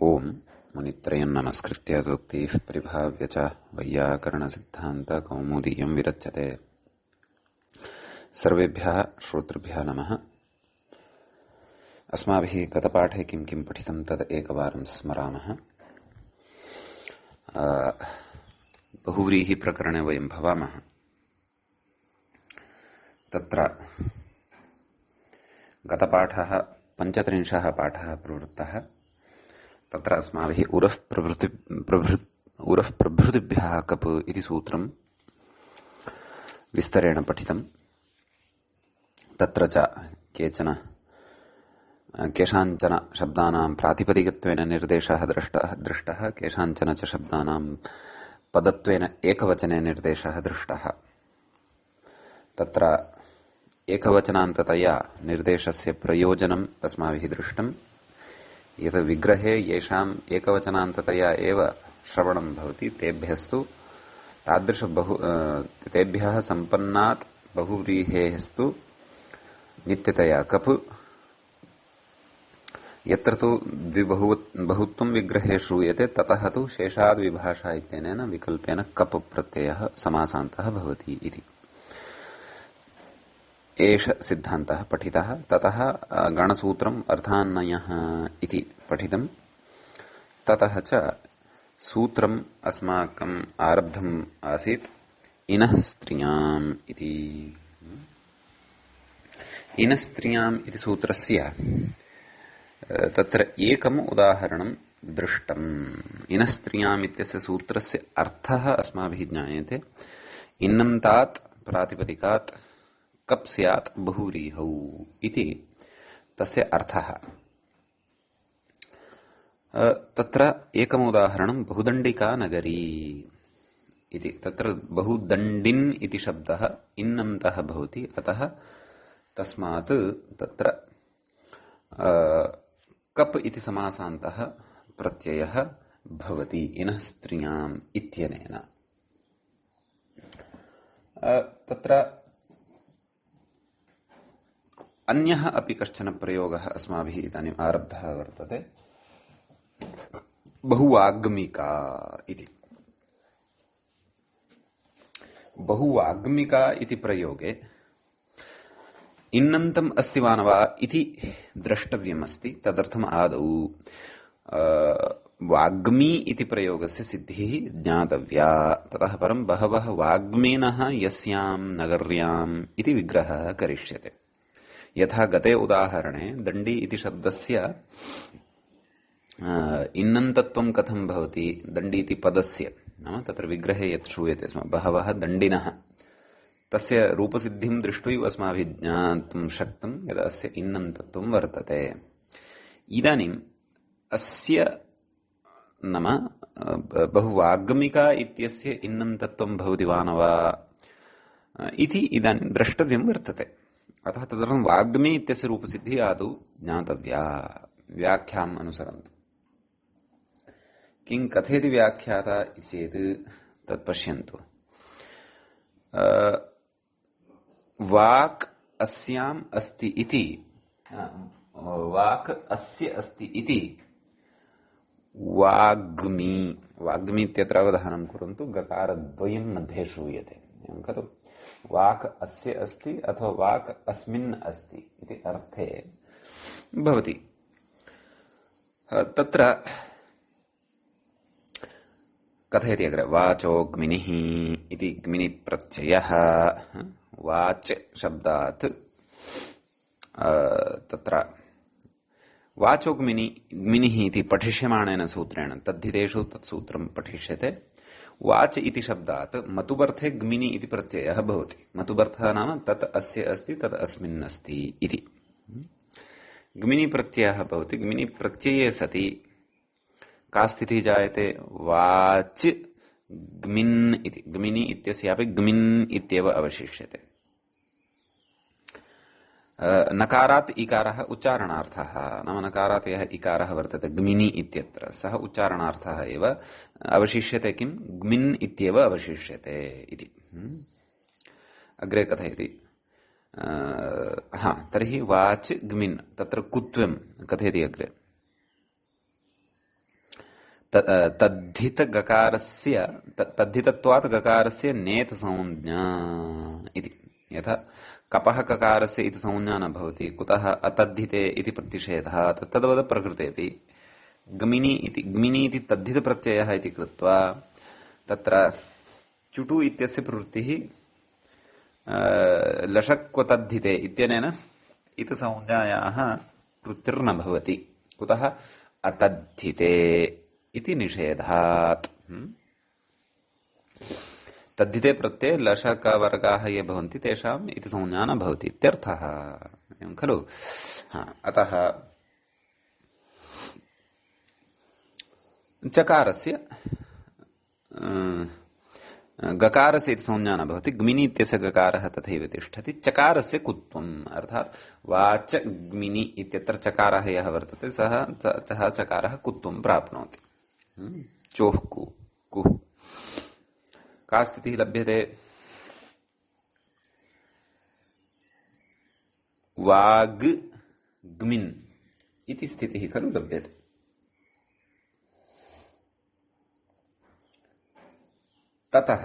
ओम मुनित्रयं नमस्कृत्य तोक्तिः परिभाव्य च वैयाकरणसिद्धान्तकौमुदीयं विरच्यते। सर्वेभ्यः श्रोतृभ्यः नमः। अस्माभिः गतपाठे किं किं पठितं तद् एकवारं स्मरामः। बहुव्रीहिप्रकरणे वयं भवामः। तत्र गतपाठः 35 पाठः प्रवृत्तः। तत्र अस्माभिः उरः प्रभृतिभ्यः कप् इति सूत्रं विस्तरेण पठितम्। तत्र च केषाञ्चन शब्दानां प्रातिपदिकत्वेन निर्देशः दृष्टः, केषाञ्चन च शब्दानां पदत्वेन एकवचने निर्देशः दृष्टः। तत्र एकवचनान्ततया निर्देशस्य प्रयोजनम् अस्माभिः दृष्टम्। यत् विग्रहे येषाम् एकवचनान्ततया एव श्रवणं भवति तेभ्यः सम्पन्नात् बहुव्रीहेस्तु नित्यतया कप्। यत्र तु बहुत्वं विग्रहे श्रूयते ततः तु शेषाद् विभाषा इत्यनेन विकल्पेन कप् प्रत्ययः समासान्तः भवति इति एष सिद्धान्तः पठितः। ततः गणसूत्रम् अर्थान्वयः इति पठितम्। ततः च सूत्रम् अस्माकम् आरब्धम् आसीत् इनः स्त्रियाम् इति। इनः स्त्रियाम् इति सूत्रस्य तत्र एकम् उदाहरणं दृष्टम्। इनः स्त्रियाम् इत्यस्य सूत्रस्य अर्थः अस्माभिः ज्ञायते। इन्नन्तात् प्रातिपदिकात् कप् स्यात् बहुव्रीहौ इति तस्य अर्थः। तत्र एकम् उदाहरणं बहुदण्डिका नगरी इति। तत्र बहुदण्डिन् इति शब्दः इन्नन्तः भवति, अतः तस्मात् तत्र कप् इति समासान्तः प्रत्ययः भवति इनः स्त्रियाम् इत्यनेन। तत्र अन्यः अपि कश्चन प्रयोगः अस्माभिः इदानीम् आरब्धः वर्तते, बहुवाग्मिका इति। बहुवाग्मिका इति प्रयोगे इन्नन्तम् अस्ति वा न वा इति द्रष्टव्यमस्ति। तदर्थम् आदौ वाग्मी इति प्रयोगस्य सिद्धिः ज्ञातव्या। ततः परं बहवः वाग्मिनः यस्यां नगर्याम् इति विग्रहः करिष्यते। यथा गते उदाहरणे दण्डी इति शब्दस्य इन्नन्तत्वं कथं भवति, दण्डी इति पदस्य नाम तत्र विग्रहे यत् श्रूयते स्म बहवः दण्डिनः, तस्य रूपसिद्धिं दृष्ट्वैव अस्माभिः ज्ञातुं शक्तं यत् अस्य इन्नन्तत्वं वर्तते। इदानीम् अस्य नाम बहुवाग्मिका इत्यस्य इन्नन्तत्वं भवति वा न वा इति इदानीं द्रष्टव्यं वर्तते। अतः तदर्थं वाग्मी इत्यस्य रूपसिद्धिः आदौ ज्ञातव्या। व्याख्याम् अनुसरन्तु। किं कथेति व्याख्याता इति चेत् तत् पश्यन्तु। वाक् अस्याम् अस्ति इति, वाक् अस्य अस्ति इति वाग्मी। वाग्मी इत्यत्र अवधानं कुर्वन्तु, गकारद्वयं मध्ये श्रूयते। एवं खलु, वाक् अस्य अस्ति अथवा वाक् अस्मिन् अस्ति इति अर्थे भवति। तत्र कथयति अग्रे वाचोऽग्मिनिः इति ग्मिनि प्रत्ययः वाच् शब्दात् तत्र वाचोऽग्मिनिः इति पठिष्यमाणेन सूत्रेण तद्धितेषु तत्सूत्रं पठिष्यते। वाच् इति शब्दात् मतुबर्थे ग्मिनि इति प्रत्ययः भवति। मतुबर्थः नाम तत् अस्य अस्ति तत् अस्मिन् अस्ति इति ग्मिनि प्रत्ययः भवति। ग्मिनि प्रत्यये सति का स्थितिः जायते, वाच् ग्मिन् इति। ग्मिनि इत्यस्यापि ग्मिन् इत्येव अवशिष्यते। नकारात् इकारः उच्चारणार्थः, नाम नकारात् यः इकारः वर्तते ग्मिनि इत्यत्र सः उच्चारणार्थः एव अवशिष्यते। किं ग्मिन् इत्येव अवशिष्यते इति अग्रे कथयति। तर्हि वाच् ग्मिन् तत्र कुत्वं कथयति अग्रे। तद्धित गकारस्य तद्धितत्वात् गकारस्य नेत संज्ञा इति। यथा कपः ककारस्य इति संज्ञा न भवति, कुतः अतद्धिते इति प्रतिषेधः। तद्वत् प्रकृतेपि ग्मिनी इति तद्धित प्रत्ययः इति कृत्वा तत्र चुटु इत्यस्य प्रवृत्तिः लशक्व तद्धिते इत्यनेन इत संज्ञायाः प्रवृत्तिर्न भवति, कुतः अतद्धिते इति निषेधात्। तद्धिते प्रत्यये लशकवर्गाः ये भवन्ति तेषाम् इति संज्ञा न भवति इत्यर्थः। एवं खलु। अतः चकारस्य गकारस्य इति संज्ञा न भवति, ग्मिनि इत्यस्य गकारः तथैव तिष्ठति। चकारस्य कुत्वम् अर्थात् वाच ग्मिनि इत्यत्र चकारः यः वर्तते सः चकारः कुत्वं प्राप्नोति। चोः कुः का स्थितिः लभ्यते? वाग् ग्मिन् इति स्थितिः खलु लभ्यते। ततः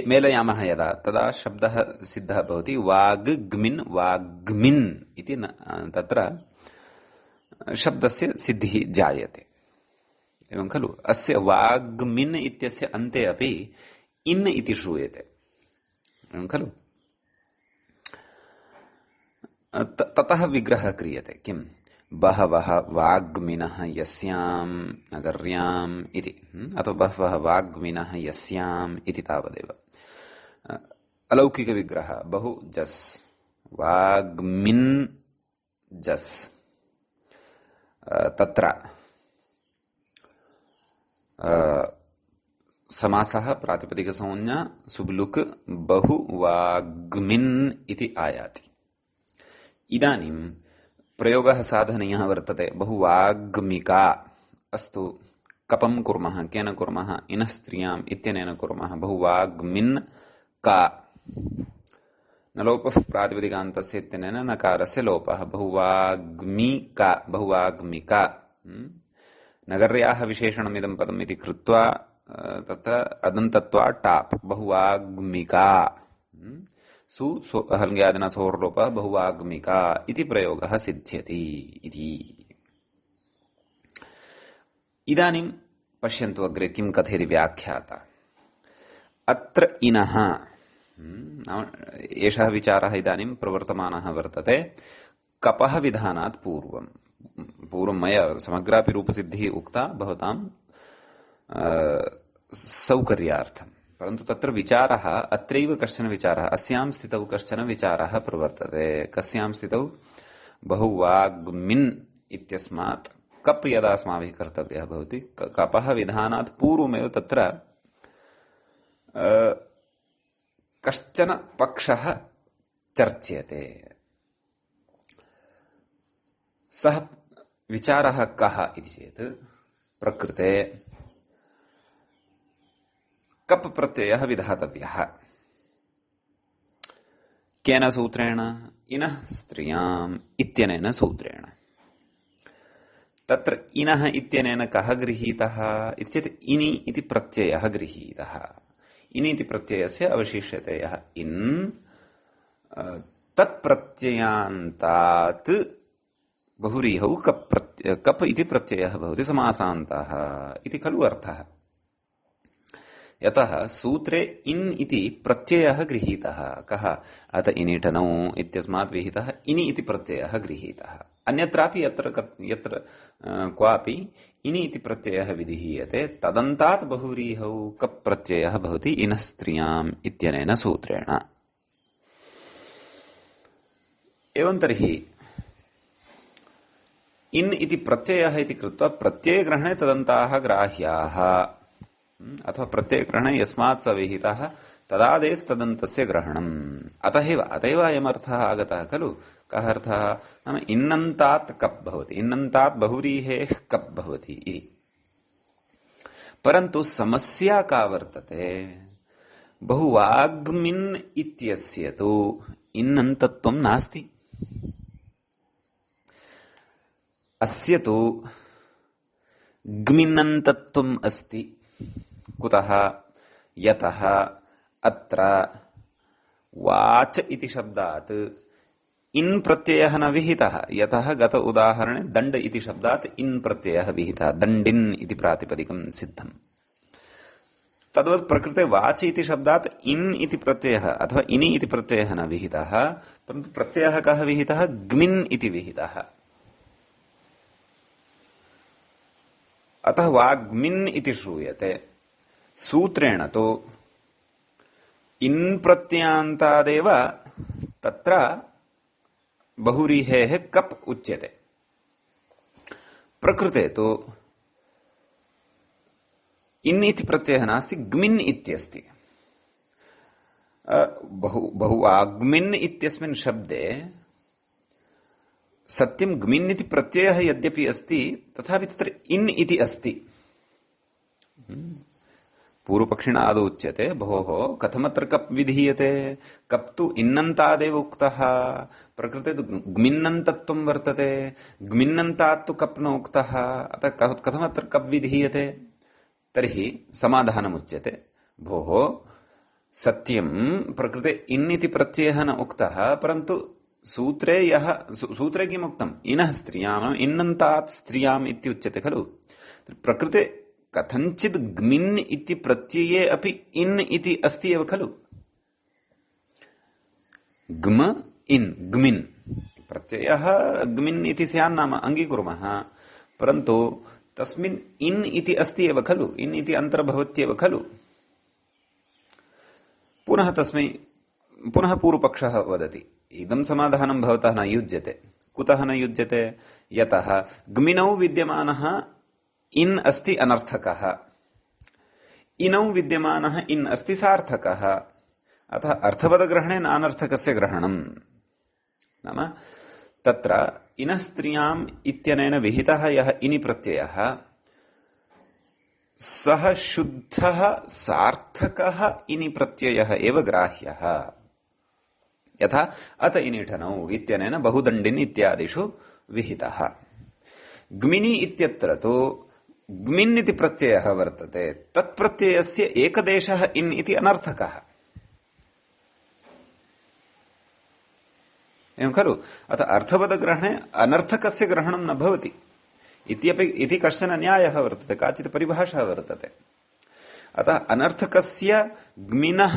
मेलयामः यदा, तदा शब्दः सिद्धः भवति। वाग् ग्मिन् वाग्मिन् इति तत्र शब्दस्य सिद्धिः जायते। एवं खलु। अस्य वाग्मिन् इत्यस्य अन्ते अपि इन् इति श्रूयते। एवं खलु। ततः विग्रहः क्रियते। किम्? बहवः वाग्मिनः यस्यां नगर्याम् इति, अथवा बहवः वाग्मिनः यस्याम् इति तावदेव। अलौकिक विग्रह बहु जस्, वाग्मिन् जस्। तत्र समासः प्रातिपदिकसंज्ञा सुब्लुक् बहु वाग्मिन् इति आयाति। इदानीं प्रयोगः साधनीयः वर्तते। बहुवाग्मिका। अस्तु, कपं कुर्मः। केन कुर्मः? इनः स्त्रियाम् इत्यनेन कुर्मः। बहुवाग्मिन् का न लोपः प्रातिपदिकान्तस्य इत्यनेन नकारस्य लोपः। बहुवाग्मिका बहुवाग्मिका। नगर्याः विशेषणमिदं पदम् इति कृत्वा तत्र अदन्तत्वा टाप् बहुवाग्मिका। सु हल्ङ्यादिना सोर्लोपः बहुवाग्मिका इति प्रयोगः सिद्ध्यति इति। इदानीं पश्यन्तु अग्रे किं कथयति व्याख्याता। अत्र इनः, एषः विचारः इदानीं प्रवर्तमानः वर्तते कपः विधानात् पूर्वम्। पूर्वं मया समग्रापि रूपसिद्धिः उक्ता भवतां सौकर्यार्थम्, परन्तु तत्र विचारः अत्रैव कश्चन विचारः, अस्यां स्थितौ कश्चन विचारः प्रवर्तते। कस्यां स्थितौ? बहुवाग्मिन् इत्यस्मात् कप् यदा अस्माभिः कर्तव्यः भवति, कपः विधानात् पूर्वमेव तत्र कश्चन पक्षः चर्च्यते। सः विचारः कः इति चेत् प्रकृते कप् प्रत्ययः विधातव्यः। केन सूत्रेण? इनः स्त्रियाम् इत्यनेन सूत्रेण। तत्र इनः इत्यनेन कः गृहीतः इति चेत् इनि इति प्रत्ययः गृहीतः। इनि इति प्रत्ययस्य अवशिष्यते यः इन्, तत्प्रत्ययान्तात् बहुव्रीहौ कप् इति प्रत्ययः भवति समासान्तः इति खलु अर्थः। यतः सूत्रे इन् इति प्रत्ययः गृहीतः। कः? अत इनिटनौ इत्यस्मात् विहितः इनि इति प्रत्ययः गृहीतः। अन्यत्रापि यत्र क्वापि इनि इति प्रत्ययः विधीयते, तदन्तात् बहुव्रीहौ कप् प्रत्ययः भवति इनः स्त्रियाम् इत्यनेन सूत्रेण। एवं तर्हि इन् इति प्रत्ययः इति कृत्वा प्रत्ययग्रहणे तदन्ताः ग्राह्याः, अथवा प्रत्ययग्रहणे यस्मात् स विहितः तदादेस्तदन्तस्य ग्रहणम्। अतएव अयमर्थः आगतः खलु। कः अर्थः? नाम इन्नन्तात् कप् भवति, इन्नन्तात् बहुव्रीहेः कप् भवति इति। परन्तु समस्या का वर्तते? बहुवाग्मिन् इत्यस्य तु इन्नन्तत्वं नास्ति। अस्य तु ग्मिन्नन्तत्वम् अस्ति। कुतः? यतः अत्र वाच इति शब्दात् इन् प्रत्ययः न विहितः। यतः गत उदाहरणे दण्ड इति शब्दात् इन् प्रत्ययः विहितः, दण्डिन् इति प्रातिपदिकं सिद्धम्। तद्वत् प्रकृते वाच इति शब्दात् इन् इति प्रत्ययः अथवा इनि इति प्रत्ययः न विहितः, परन्तु प्रत्ययः कः विहितः? ग्मिन् इति विहितः। अतः वाग्मिन् इति श्रूयते। सूत्रेण तो इन् प्रत्ययान्तादेव तत्र बहुव्रीहेः कप् उच्यते। प्रकृते तो इन् इति प्रत्ययः नास्ति, ग्मिन् इत्यस्ति। बहुवाग्मिन् इत्यस्मिन् शब्दे सत्यं ग्मिन् इति प्रत्ययः यद्यपि अस्ति, तथापि तत्र इन् इति अस्ति। पूर्वपक्षिणा आदौ उच्यते, भोः कथमत्र कप् विधीयते? कप् तु इन्नन्तादेव उक्तः, प्रकृते तु ग्मिन्नन्तत्वं वर्तते, ग्मिन्नन्तात् तु कप् न उक्तः, अतः कथमत्र कप् विधीयते? तर्हि समाधानमुच्यते, भोः सत्यं प्रकृते इन् इति प्रत्ययः न उक्तः, परन्तु सूत्रे किम् उक्तम्? इनः स्त्रियाम्, इन्नन्तात् स्त्रियाम् इति उच्यते खलु। प्रकृते कथञ्चित् ग्मिन् इति प्रत्यये अपि इन् इति अस्ति एव खलु। ग्म इन्, ग्मिन् प्रत्ययः ग्मिन् इति स्यान्नाम अङ्गीकुर्मः, परन्तु तस्मिन् इन् इति अस्ति एव खलु, इन् इति अन्तर्भवत्येव खलु। पुनः पूर्वपक्षः वदति, इदं समाधानं भवतः न युज्यते। कुतः न युज्यते? यतः ग्मिनौ विद्यमानः इन् अस्ति अनर्थकः, इनौ विद्यमानः इन् अस्ति सार्थकः। अतः अर्थपदग्रहणे अनर्थकस्य ग्रहणम्। नाम तत्र इनः स्त्रियाम् इत्यनेन विहितः यः इनि प्रत्ययः, सः शुद्धः सार्थकः इनि प्रत्ययः एव ग्राह्यः। यथा अत इनिठनौ इत्यनेन बहुदण्डिन् इत्यादिषु विहितः। ग्मिनि इत्यत्र तु ग्मिन् इति प्रत्ययः वर्तते, तत्प्रत्ययस्य एकदेशः इन् इति अनर्थकः। एवं खलु। अतः अर्थपदग्रहणे अनर्थकस्य ग्रहणं न भवति इति कश्चन न्यायः वर्तते, काचित् परिभाषा वर्तते। अतः अनर्थकस्य ग्मिनः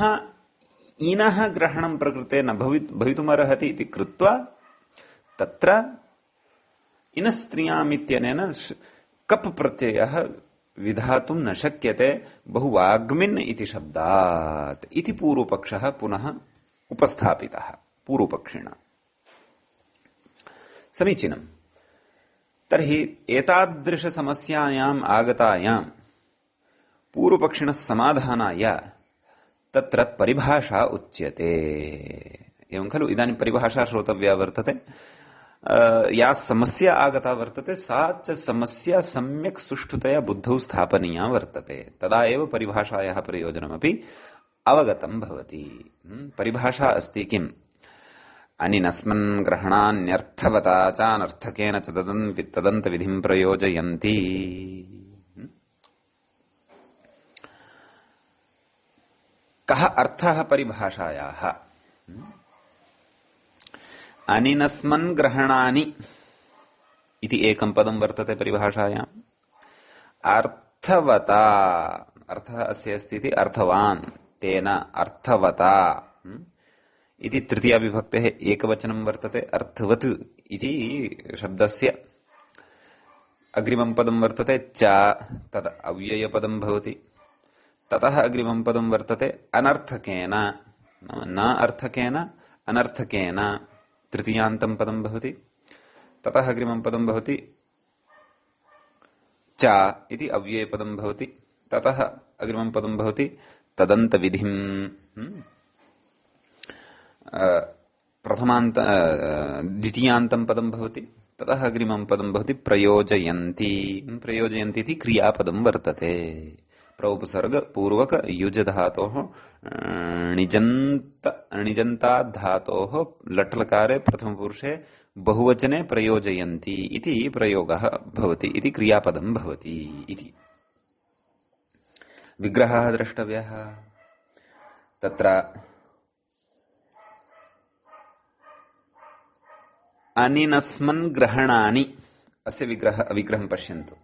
इनः ग्रहणं प्रकृते न भवितुमर्हति इति कृत्वा तत्र इनस्त्रियाम् इत्यनेन कप् प्रत्ययः विधातुं न शक्यते बहुवाग्मिन् इति शब्दात् इति पूर्वपक्षः पुनः उपस्थापितः पूर्वपक्षिणा। समीचीनम्। तर्हि एतादृशसमस्यायाम् आगतायां पूर्वपक्षिणः समाधानाय तत्र परिभाषा उच्यते। एवं खलु। इदानीं परिभाषा श्रोतव्या वर्तते। या समस्या आगता वर्तते सा च समस्या सम्यक् सुष्ठुतया बुद्धौ स्थापनीया वर्तते। तदा एव परिभाषायाः प्रयोजनमपि अवगतं भवति। परिभाषा अस्ति किम्? अनिनस्मन् ग्रहणान्यर्थवता च अनर्थकेन च तदन्तविधिं प्रयोजयन्ति। कः अर्थः परिभाषायाः? अनिनस्मन् ग्रहणानि इति एकं पदं वर्तते परिभाषायाम्। अर्थवता, अर्थः अस्य अस्ति इति अर्थवान्, तेन अर्थवता इति तृतीया विभक्तेः एकवचनं वर्तते। अर्थवत् इति शब्दस्य अग्रिमं पदं वर्तते च, तद् अव्ययपदं भवति। ततः अग्रिमं पदं वर्तते अनर्थकेन, न अर्थकेन अनर्थकेन, तृतीयान्तं पदं भवति। ततः अग्रिमं पदं भवति च इति अव्ययपदं भवति। ततः अग्रिमं पदं भवति तदन्तविधिं, द्वितीयान्तं पदं भवति। ततः अग्रिमं पदं भवति प्रयोजयन्ति। प्रयोजयन्ति इति क्रियापदं वर्तते। प्रउपसर्ग पूर्वक युज धातोः णिजन्तात् धातोः लट्लकारे प्रथमपुरुषे बहुवचने प्रयोजयन्ति इति प्रयोगः भवति इति क्रियापदं भवति इति। विग्रहः द्रष्टव्यः। तत्र अनिनस्मन् ग्रहणानि अस्य विग्रहं पश्यन्तु।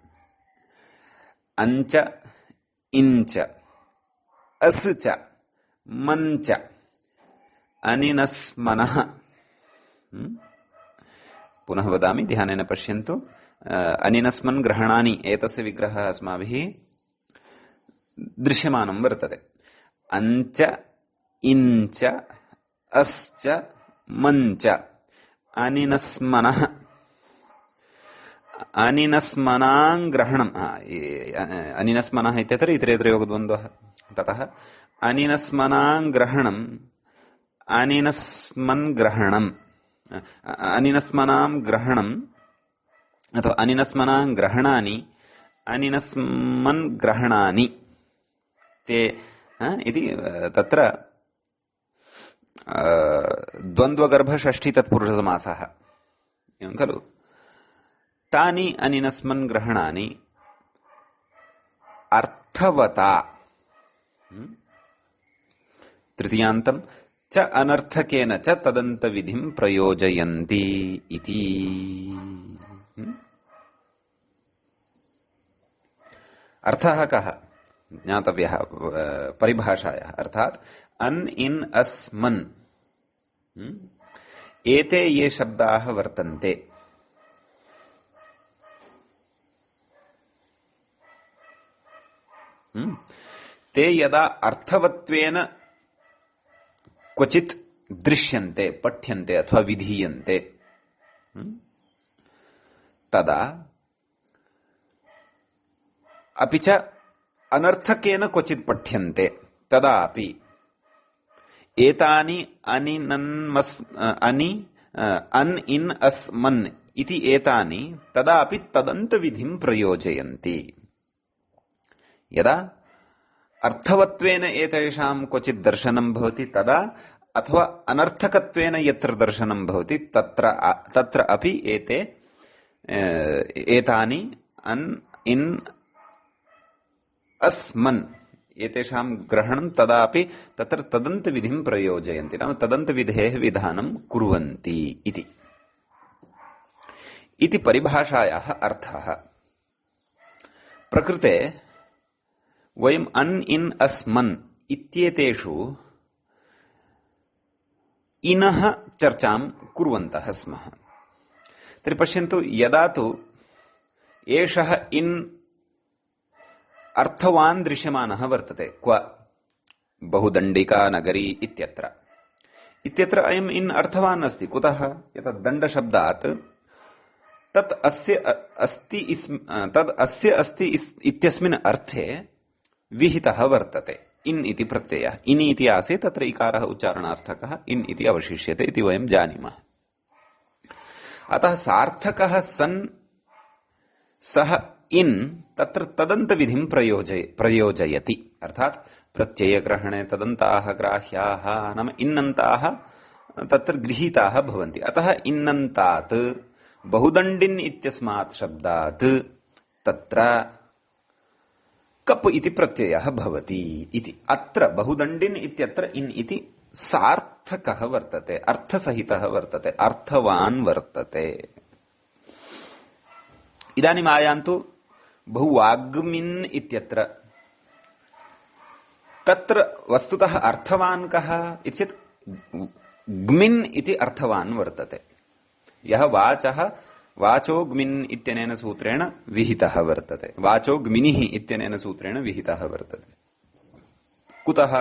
अंच इंच अस् च मंच अनिनस्मनः। पुनः वदामि, ध्यानेन पश्यन्तु। अनिनस्मन् ग्रहणानि एतस्य विग्रहः अस्माभिः दृश्यमानं वर्तते। अंच इंच अश्च मंच अनिनस्मनः। अनिनस्मनां ग्रहणम् अनिनस्मनः इत्यत्र इतरेतरयोगद्वन्द्वः। ततः अनिनस्मनां ग्रहणम् अनिनस्मन् ग्रहणम् अनिनस्मनां ग्रहणम् अथवा अनिनस्मनां ग्रहणानि अनिनस्मन् ग्रहणानि ते इति तत्र द्वन्द्वगर्भषष्ठी तत्पुरुषसमासः एवं खलु। तानि अनिनस्मन् ग्रहणानि अर्थवता तृतीयान्तं च अनर्थकेन च तदन्तविधिं प्रयोजयन्ति इति। अर्थः कः ज्ञातव्यः परिभाषायाः। अर्थात् अन् इन् अस् मन् एते ये शब्दाः वर्तन्ते ते यदा अर्थवत्वेन क्वचित् दृश्यन्ते, पठ्यन्ते अथवा विधीयन्ते तदा अपि च अनर्थकेन क्वचित् पठ्यन्ते तदापि एतानि अन् इन् अस् मन् इति एतानि तदापि तदन्तविधिं प्रयोजयन्ति। यदा अर्थवत्वेन एतेषां क्वचित् दर्शनं भवति तदा अथवा अनर्थकत्वेन यत्र दर्शनं भवति तत्र अपि एतानि अन् इन् अस् मन् एतेषां ग्रहणं तदापि तत्र तदन्तविधिं प्रयोजयन्ति, नाम तदन्तविधेः विधानं कुर्वन्ति इति परिभाषायाः अर्थः। प्रकृते वयम् अन् इन् अस् मन् इत्येतेषु इनः चर्चां कुर्वन्तः स्मः। तर्हि पश्यन्तु, यदा तु एषः इन् अर्थवान् दृश्यमानः वर्तते, क्व बहुदण्डिका नगरी इत्यत्र अयम् इन् अर्थवान् अस्ति। कुतः? यतः दण्डशब्दात् तद् अस्य अस्ति इत्यस्मिन् अर्थे विहितः वर्तते इन् इति प्रत्ययः। इनि इति आसीत्, तत्र इकारः उच्चारणार्थकः, इन् इति अवशिष्यते इति वयं जानीमः। अतः सार्थकः सन् सः इन् तत्र तदन्तविधिं प्रयोजयति। अर्थात् प्रत्ययग्रहणे तदन्ताः ग्राह्याः, नाम इन्नन्ताः तत्र गृहीताः भवन्ति। अतः इन्नन्तात् बहुदण्डिन् इत्यस्मात् शब्दात् तत्र कप् इति प्रत्ययः भवति इति। अत्र बहुदण्डिन् इत्यत्र इन् इति सार्थकः वर्तते, अर्थसहितः वर्तते, अर्थवान् वर्तते। इदानीम् आयान्तु बहुवाग्मिन् इत्यत्र। तत्र वस्तुतः अर्थवान् कः इत्येतत् ग्मिन् इति अर्थवान् वर्तते। यः वाचो ग्मिन् इत्यनेन सूत्रेण विहितः वर्तते, वाचो ग्मिनिः इत्यनेन सूत्रेण विहितः वर्तते। कुतः?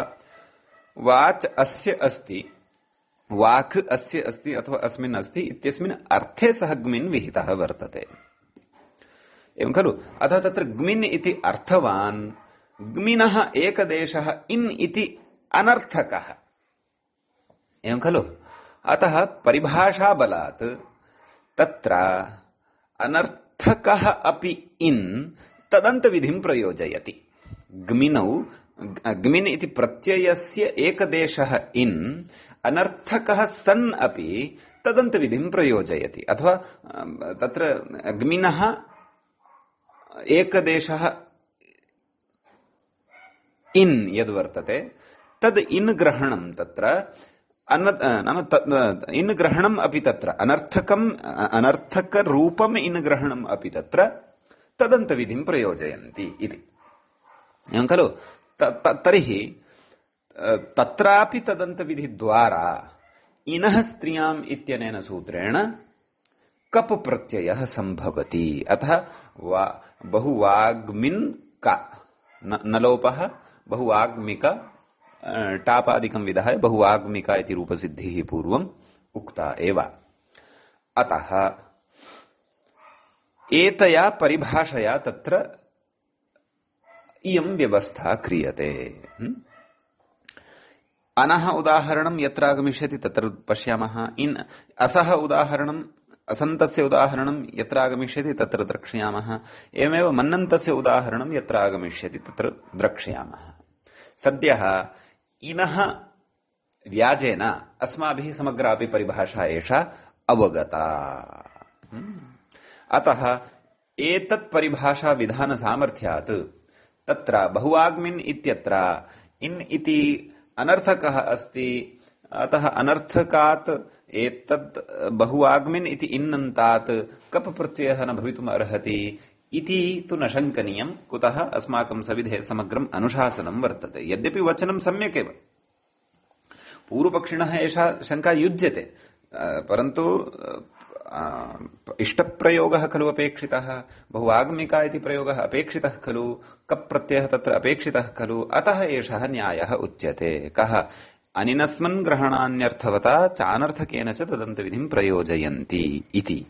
वाच् अस्य अस्ति, वाक् अस्य अस्ति अथवा अस्मिन् अस्ति इत्यस्मिन् अर्थे सः ग्मिन् विहितः वर्तते, एवं खलु। अतः तत्र ग्मिन् इति अर्थवान्, ग्मिनः एकदेशः इन् इति अनर्थकः, एवं खलु। अतः परिभाषाबलात् तत्र अनर्थकः अपि इन् तदन्तविधिं प्रयोजयति। ग्मिनौ ग्मिन् इति प्रत्ययस्य एकदेशः इन् अनर्थकः सन् अपि तदन्तविधिं प्रयोजयति। अथवा तत्र ग्मिनः एकदेशः इन् यद्वर्तते तद् इन् ग्रहणं तत्र नाम इन् ग्रहणम् अपि तत्र अनर्थकरूपम् इन् ग्रहणम् अपि तत्र तदन्तविधिं प्रयोजयन्ति इति। एवं खलु? तर्हि तत्रापि तदन्तविधिद्वारा इनः स्त्रियाम् इत्यनेन सूत्रेण कप् प्रत्ययः सम्भवति। अतः बहुवाग्मिन् का न लोपः बहुवाग्मिका टापादिकं विधाय बहुवाग्मिका इति रूपसिद्धिः पूर्वम् उक्ता एव। अतः एतया परिभाषया तत्र इयं व्यवस्था क्रियते। अनः उदाहरणं यत्र आगमिष्यति तत्र पश्यामः। असः उदाहरणं असन्तस्य उदाहरणं यत्र आगमिष्यति तत्र द्रक्ष्यामः। एवमेव मन्नन्तस्य उदाहरणं यत्र आगमिष्यति तत्र द्रक्ष्यामः। सद्यः इनः व्याजेन अस्माभिः समग्रापि परिभाषा एषा अवगता। अतः एतत् परिभाषा विधान सामर्थ्यात् तत्र बहुवाग्मिन् इत्यत्र इन् इति अनर्थकः अस्ति। अतः अनर्थकात् एतत् बहुवाग्मिन् इति इन्नन्तात् कप् प्रत्ययः न भवितुम् अर्हति इति तु न शङ्कनीयम्। कुतः? अस्माकं सविधे समग्रम् अनुशासनं वर्तते। यद्यपि वचनं सम्यक् एव, पूर्वपक्षिणः एषा शङ्का युज्यते, परन्तु इष्टप्रयोगः खलु अपेक्षितः, बहुवाग्मिका इति प्रयोगः अपेक्षितः खलु, कप् प्रत्ययः तत्र अपेक्षितः खलु। अतः एषः न्यायः उच्यते। कः? अनिनस्मन् ग्रहणान्यर्थवता चानर्थकेन च तदन्तविधिं प्रयोजयन्ति इति।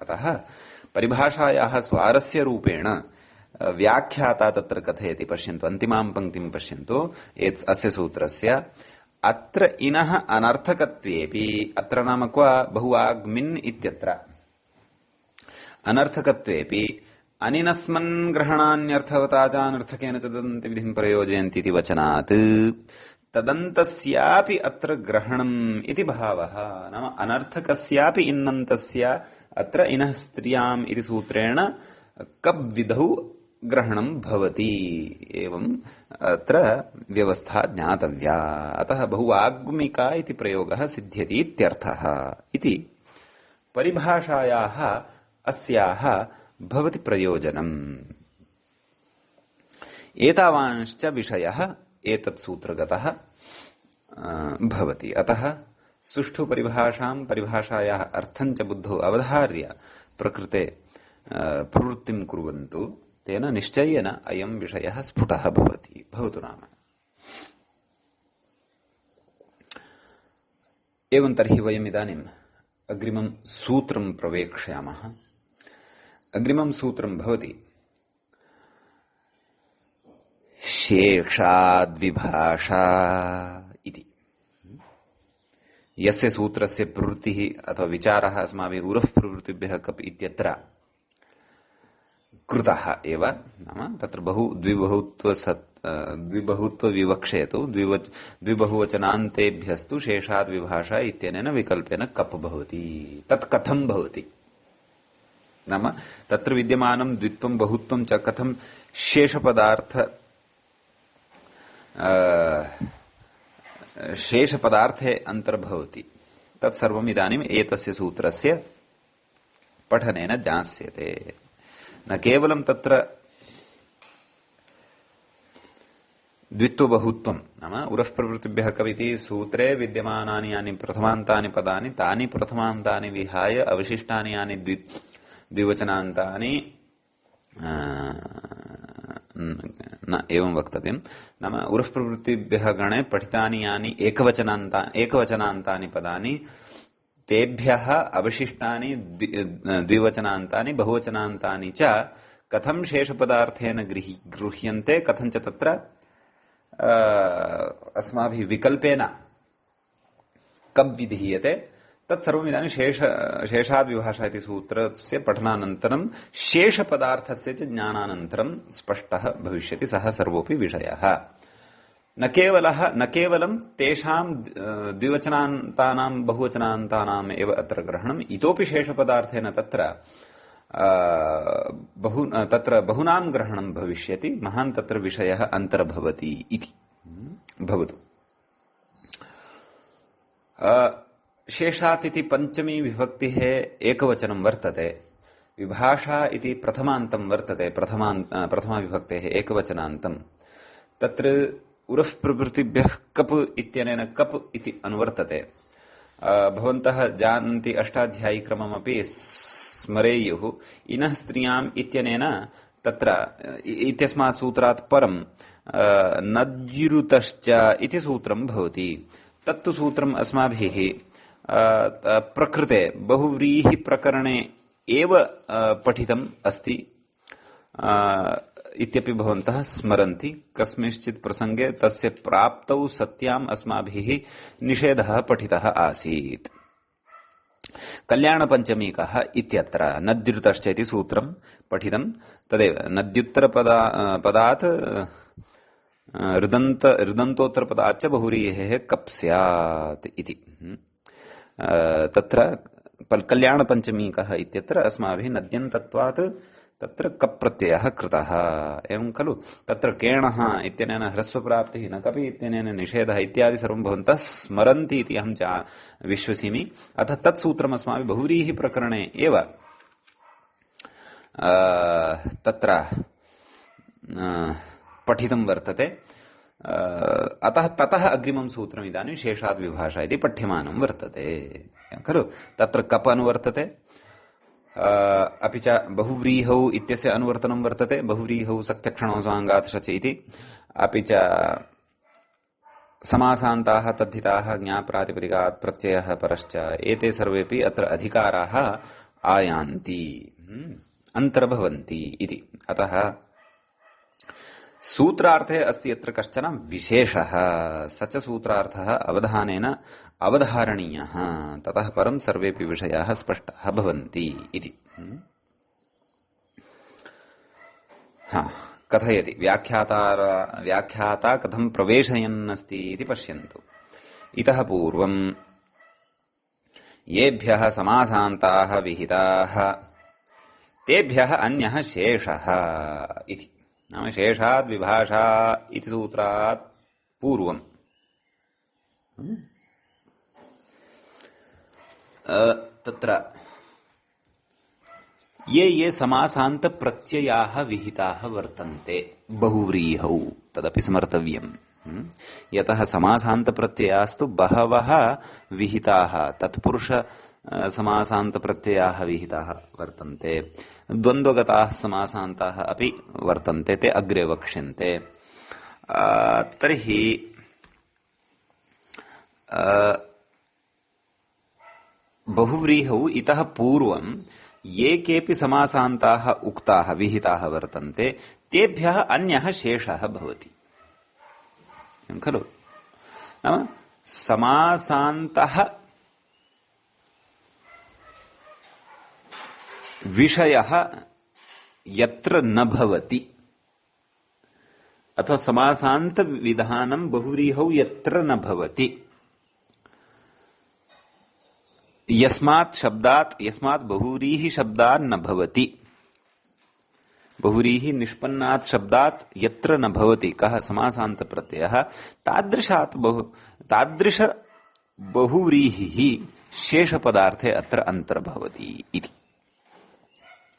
अतः परिभाषायाः स्वारस्य रूपेण व्याख्याता तत्र कथयति। पश्यन्तु, अन्तिमां पङ्क्तिं पश्यन्तु अस्य सूत्रस्य। अत्र इनः अनर्थकत्वेपि, अत्र नाम क्व? बहुवाग्मिन् इत्यत्र अनर्थकत्वेपि अनिनस्मन् ग्रहणान्यर्थवता चानर्थकेन तदन्तविधिं प्रयोजयन्ति इति वचनात् तदन्तस्यापि अत्र ग्रहणम् इति भावः। नाम अनर्थकस्यापि इन्नन्तस्य अत्र इनः स्त्रियाम् इति सूत्रेण कप् विधौ ग्रहणं भवति। एवं अत्र व्यवस्था ज्ञातव्या। अतः बहुवाग्मिका इति प्रयोगः सिद्ध्यति इत्यर्थः इति परिभाषायाः अस्याः भवति प्रयोजनम्। एतावांश्च विषयः एतत् सूत्रगतः भवति। अतः सुष्ठु परिभाषायाः अर्थं च बुद्धौ अवधार्य प्रकृते प्रवृत्तिं कुर्वन्तु। तेन निश्चयेन अयं विषयः स्फुटः भवति। भवतु नाम। एवं तर्हि वयम् इदानीम् अग्रिमं सूत्रं प्रवेक्ष्यामः। अग्रिमं सूत्रं भवति शेषाद्विभाषा इति। यस्य सूत्रस्य प्रवृत्तिः अथवा विचारः अस्माभिः उरः प्रवृत्तिभ्यः कप् इत्यत्र कृतः एव। नाम तत्र द्विबहुत्वविवक्षेतु द्विबहुवचनान्तेभ्यस्तु शेषाद्विभाषा इत्यनेन विकल्पेन कप् भवति। तत् कथं भवति? नाम तत्र विद्यमानं द्वित्वं बहुत्वं च कथं शेषपदार्थे अन्तर्भवति तत्सर्वम् इदानीम् एतस्य सूत्रस्य पठनेन ज्ञास्यते। न केवलं तत्र द्वित्वबहुत्वं नाम उरः प्रवृत्तिभ्यः कविति सूत्रे विद्यमानानि यानि प्रथमान्तानि पदानि तानि प्रथमान्तानि विहाय अवशिष्टानि यानि द्विवचनान्तानि न एवं वक्तव्यं। नाम उरः प्रवृत्तिभ्यः गणे पठितानि यानि एकवचनान्तानि पदानि तेभ्यः अवशिष्टानि द्विवचनान्तानि बहुवचनान्तानि च कथं शेषपदार्थेन गृह्यन्ते, कथं च तत्र अस्माभिः विकल्पेन कब् विधीयते तत्सर्वम् इदानीं शेषाद्विभाषा इति सूत्रस्य पठनानन्तरं शेषपदार्थस्य च ज्ञानानन्तरं स्पष्टः भविष्यति सः सर्वोऽपि विषयः। न केवलं तेषां द्विवचनान्तानां बहुवचनान्तानाम् एव अत्र ग्रहणम्, इतोपि शेषपदार्थेन तत्र बहुनां ग्रहणं भविष्यति, महान् तत्र विषयः अन्तर्भवति इति भवतु। शेषात् इति पंचमी विभक्तिः एकवचनं वर्तते, विभाषा इति प्रथमान्तं वर्तते, प्रथमा विभक्तेः एकवचनान्तं। तत्र उरः प्रभृतिभ्यः कप् इत्यनेन कप् इति अनुवर्तते। भवन्तः जानन्ति, अष्टाध्यायीक्रममपि स्मरेयुः। इनः स्त्रियाम् इत्यनेन तत्र इत्यस्मात् सूत्रात् परं नद्युरुतश्च इति सूत्रं भवति। तत्तु सूत्रम् अस्माभिः प्रकृते बहुव्रीहि प्रकरणे एव पठितम् अस्ति इत्यपि भवन्तः स्मरन्ति। कस्मिंश्चित् प्रसंगे तस्य प्राप्तौ सत्याम् अस्माभिः निषेधः पठितः आसीत्। कल्याणपञ्चमीकः इत्यत्र नद्युतश्च इति सूत्रं पठितं, तदेव नद्युत्तरपदात् ऋदन्तोत्तरपदाच्च बहुव्रीहेः कप् स्यात् इति। तत्र कल्याणपञ्चमीकः इत्यत्र अस्माभिः नद्यन्तत्वात् तत्र कप् प्रत्ययः कृतः, एवं खलु। तत्र केणः इत्यनेन ह्रस्वप्राप्तिः, न कपि इत्यनेन निषेधः इत्यादि सर्वं भवन्तः स्मरन्ति इति अहं विश्वसिमि। अतः तत्सूत्रम् अस्माभिः बहुव्रीहि प्रकरणे एव तत्र पठितं वर्तते। अतः ततः अग्रिमं सूत्रम् इदानीं शेषाद्विभाषा इति पठ्यमानं वर्तते खलु। तत्र कप् अनुवर्तते, अपि च बहुव्रीहौ इत्यस्य अनुवर्तनं वर्तते, बहुव्रीहौ सक्तक्षणौ स्वाङ्गात् शच इति। अपि च समासान्ताः तद्धिताः ज्ञाप्रातिपदिकात् प्रत्ययः परश्च, एते सर्वेपि अत्र अधिकाराः आयान्ति, अन्तर्भवन्ति इति। अतः सूत्रार्थे अस्ति यत्र कश्चन विशेषः, स च सूत्रार्थः अवधानेन अवधारणीयः, ततः परं सर्वेपि विषयाः स्पष्टाः भवन्ति इति। कथयति व्याख्याता कथं प्रवेशयन् अस्ति इति पश्यन्तु। इतः पूर्वं येभ्यः समासान्ताः विहिताः तेभ्यः अन्यः शेषः इति। नाम शेषाद् विभाषा इति सूत्रात् पूर्वं तत्र ये समासान्त प्रत्ययाः विहिताः वर्तन्ते बहुव्रीहौ तदपि स्मर्तव्यम्। यतः समासान्त प्रत्ययास्तु बहवः विहिताः, तत्पुरुष समासान्त प्रत्ययाः विहिताः वर्तन्ते, द्वन्द्वगताः समासान्ताः अपि वर्तन्ते, ते अग्रे वक्ष्यन्ते। तर्हि बहुव्रीहौ इतः पूर्वं ये केऽपि समासान्ताः उक्ताः विहिताः वर्तन्ते तेभ्यः अन्यः शेषः भवति खलु। नाम समासान्तः विषयः यत्र न भवति, अथवा समासान्त विधानं बहुव्रीहौ यत्र न भवति, यस्मात् बहुव्रीहि शब्दात् न भवति, बहुव्रीहि निष्पन्नात् शब्दात् यत्र न भवति कः समासान्त प्रत्ययः, तादृश बहुव्रीहिः शेषपदार्थे अत्र अन्तर्भवति इति।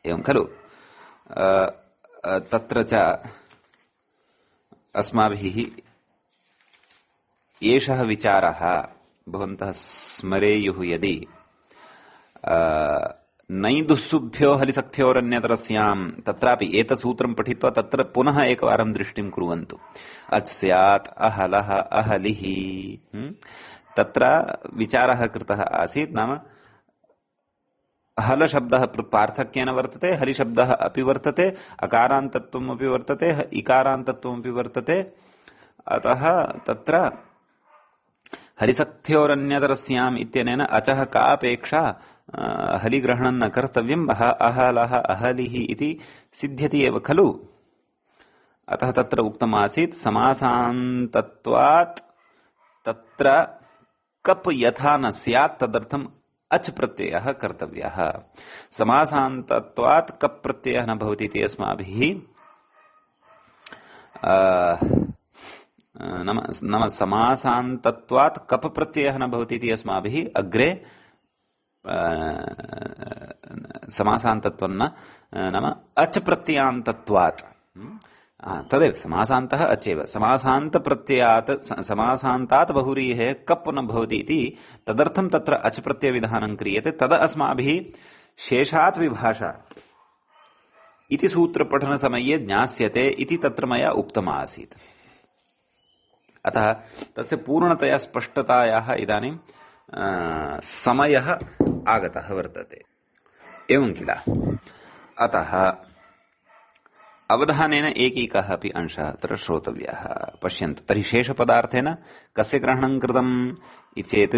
एवं खलु। तत्र च अस्माभिः एषः विचारः भवन्तः स्मरेयुः यदि नैदुःसुभ्यो हलिसख्योरन्यतरस्याम्, तत्रापि एतत् सूत्रं पठित्वा तत्र पुनः एकवारं दृष्टिं कुर्वन्तु। अस्यात् अहलः अहलिः, तत्र विचारः कृतः आसीत्। नाम हलशब्दः पार्थक्येन वर्तते, हलिशब्दः अपि वर्तते, अकारान्तत्वम् अपि वर्तते, इकारान्तत्वम् अपि वर्तते। अतः तत्र हलिसख्योरन्यतरस्याम् इत्यनेन अचः का अपेक्षा हलिग्रहणं न कर्तव्यम् अहलः अहलिः इति सिद्ध्यति एव खलु। अतः तत्र उक्तमासीत् समासान्तत्वात् तत्र कप् यथा न स्यात् तदर्थम् अच् प्रत्ययः कर्तव्यः। समासान्तत्वात् कप् प्रत्ययः न भवति इति अस्माभिः नाम समासान्तत्वात् कप् प्रत्ययः न भवति इति अस्माभिः अग्रे समासान्तत्वं न नाम अच् प्रत्ययान्तत्वात् तदेव समासान्तः अचेव समासान्तप्रत्ययात् समासान्तात् बहुव्रीहेः कप् न भवति इति तदर्थं तत्र अच् प्रत्ययविधानं क्रियते। तद अस्माभिः शेषात् विभाषा इति सूत्रपठनसमये ज्ञास्यते इति तत्र मया उक्तमासीत्। अतः तस्य पूर्णतया स्पष्टतायाः इदानीं समयः आगतः वर्तते। एवं किल। अतः अवधानेन एकैकः अपि अंशः अत्र श्रोतव्यः। पश्यन्तु, तर्हि शेषपदार्थेन कस्य ग्रहणं कृतम् इति चेत्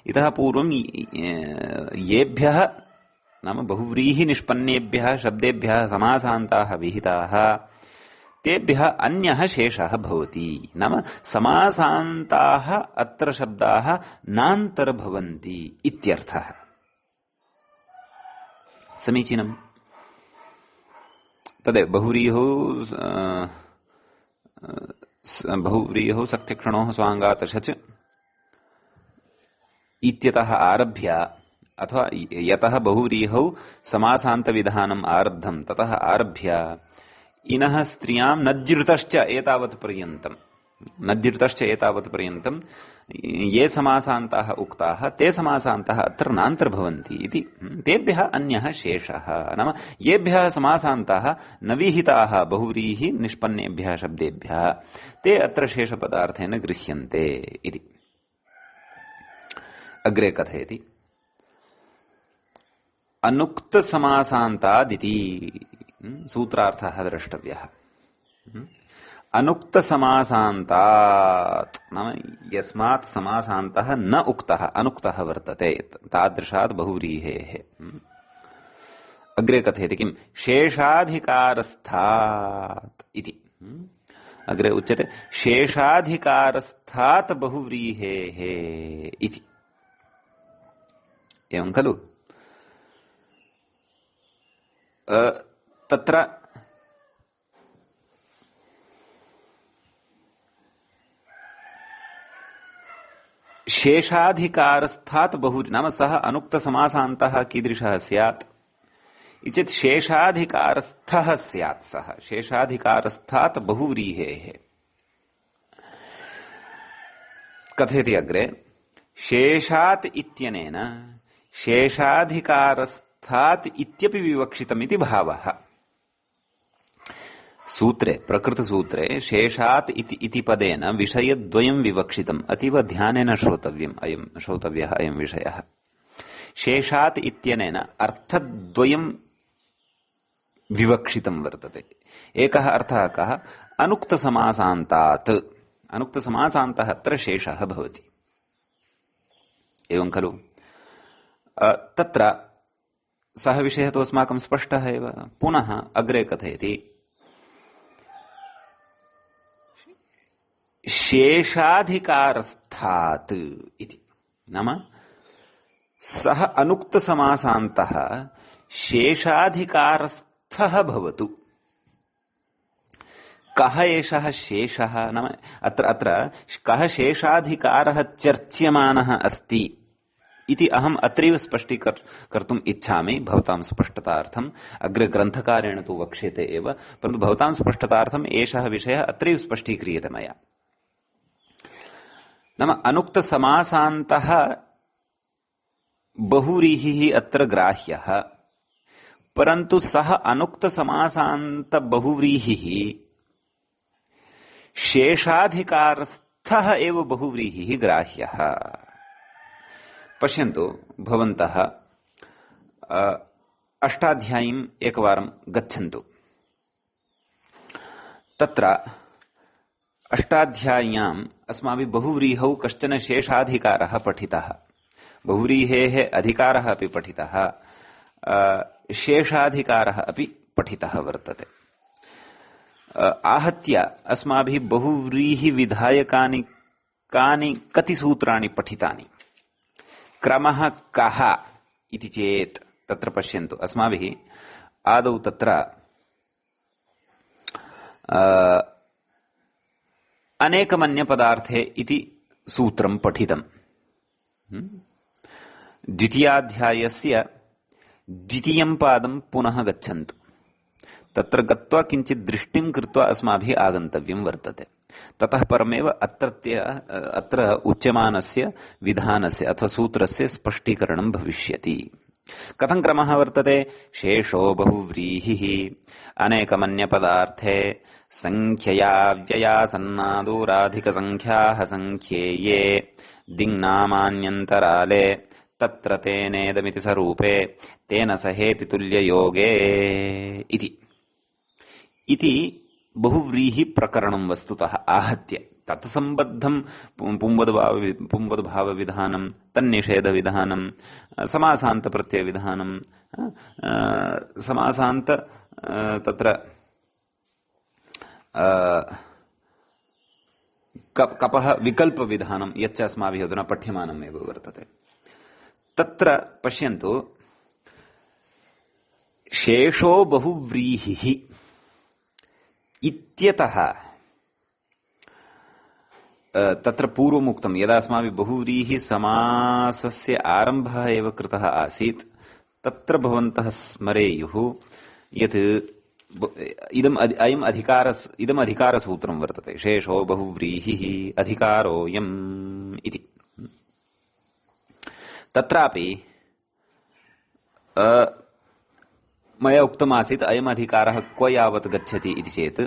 इतः पूर्वं येभ्यः नाम बहुव्रीहि निष्पन्नेभ्यः शब्देभ्यः समासान्ताः विहिताः तेभ्यः अन्यः शेषः भवति। नाम समासान्ताः अत्र शब्दाः नान्तर्भवन्ति इत्यर्थः। समीचीनम्। तदेव बहुव्रीहौ सक्त्यक्षणोः स्वाङ्गात् शच इत्यतः आरभ्य अथवा यतः बहुव्रीहौ समासान्तविधानम् आरब्धम् ततः आरभ्य इनः स्त्रियां नज्जिर्तश्च एतावत् पर्यन्तम् ये समासान्ताः उक्ताः ते समासान्ताः अत्र नान्तर्भवन्ति इति तेभ्यः अन्यः शेषः। नाम येभ्यः समासान्ताः न विहिताः बहुव्रीहि निष्पन्नेभ्यः शब्देभ्यः ते अत्र शेषपदार्थेन गृह्यन्ते इति अग्रे कथयति। अनुक्तसमासान्तादिति सूत्रार्थः द्रष्टव्यः। अनुक्तसमासान्तात् नाम यस्मात् समासान्तः न उक्तः अनुक्तः वर्तते तादृशात् बहुव्रीहेः। अग्रे कथयति किम् शेषाधिकारस्थात् इति। अग्रे उच्यते शेषाधिकारस्थात् बहुव्रीहेः इति। एवं खलु। तत्र शेषाधिकारस्थात् बहु नाम सः अनुक्तसमासान्तः कीदृशः स्यात् इत्येतत् शेषाधिकारस्थः स्यात्। सः शेषाधिकारस्थात् बहुव्रीहेः। कथयति अग्रे शेषात् इत्यनेन शेषाधिकारस्थात् इत्यपि विवक्षितमिति भावः। सूत्रे प्रकृतसूत्रे शेषात् इति पदेन विषयद्वयं विवक्षितम्। अतीव ध्यानेन श्रोतव्यः अयं विषयः। शेषात् इत्यनेन अर्थद्वयं विवक्षितं वर्तते। एकः अर्थः कः अनुक्तसमासान्तात्। अनुक्तसमासान्तः अत्र शेषः भवति। एवं खलु। तत्र सः विषयः तु अस्माकं स्पष्टः एव। पुनः अग्रे कथयति शेषाधिकारस्थात् इति। नाम सः अनुक्तसमासान्तः शेषाधिकारस्थः भवतु। कः एषः शेषः नाम अत्र कः शेषाधिकारः चर्च्यमानः अस्ति इति अहम् अत्रैव स्पष्टीकर्तुम् इच्छामि भवतां स्पष्टतार्थम्। अग्रे ग्रन्थकारेण तु वक्ष्यते एव, परन्तु भवतां स्पष्टतार्थम् एषः विषयः अत्रैव स्पष्टीक्रियते मया। नाम अनुक्तसमासान्तः बहुव्रीहिः अत्र ग्राह्यः, परन्तु सः अनुक्तसमासान्तबहुव्रीहिः शेषाधिकारस्थः एव बहुव्रीहिः ग्राह्यः। पश्यन्तु भवन्तः अष्टाध्यायीम् एकवारं गच्छन्तु। तत्र अष्टाध्याय्याम् अस्माभिः बहुव्रीहौ कश्चन शेषाधिकारः पठितः, बहुव्रीहेः अधिकारः अपि पठितः, शेषाधिकारः अपि पठितः वर्तते। आहत्य अस्माभिः बहुव्रीहिविधायकानि कानि कति सूत्राणि पठितानि, क्रमः कः इति चेत् तत्र पश्यन्तु। अस्माभिः आदौ तत्र अनेकमन्यपदार्थे इति सूत्रं पठितम्। द्वितीयाध्यायस्य द्वितीयं पादं पुनः गच्छन्तु। तत्र गत्वा किञ्चित् दृष्टिं कृत्वा अस्माभिः आगन्तव्यं वर्तते। ततः परमेव अत्र उच्यमानस्य विधानस्य अथवा सूत्रस्य स्पष्टीकरणं भविष्यति। कथं क्रमः वर्तते? शेषो बहुव्रीहिः अनेकमन्यपदार्थे संख्यया व्यया सन्नादोराधिकसंख्याः संख्येये दिङ्नामान्यन्तराले तत्र तेनेदमिति स्वरूपे तेन सहेति तुल्ययोगे इति बहुव्रीहि प्रकरणं वस्तुतः आहत्य तत्सम्बद्धं पुंवद्भावविधानं, तन्निषेधविधानं, समासान्तप्रत्ययविधानं, समासान्त तत्र कपः विकल्पविधानं यच्च अस्माभिः अधुना पठ्यमानमेव वर्तते। तत्र पश्यन्तु, शेषो बहुव्रीहिः इत्यतः तत्र पूर्वमुक्तं यदा अस्माभिः बहुव्रीहि समासस्य आरम्भः एव कृतः आसीत्, तत्र भवन्तः स्मरेयुः यत् इदम् अधिकारसूत्रं वर्तते। शेषो बहुव्रीहिः अधिकारोऽयम् इति। तत्रापि मया उक्तमासीत् अयम् अधिकारः क्व यावत् गच्छति इति चेत्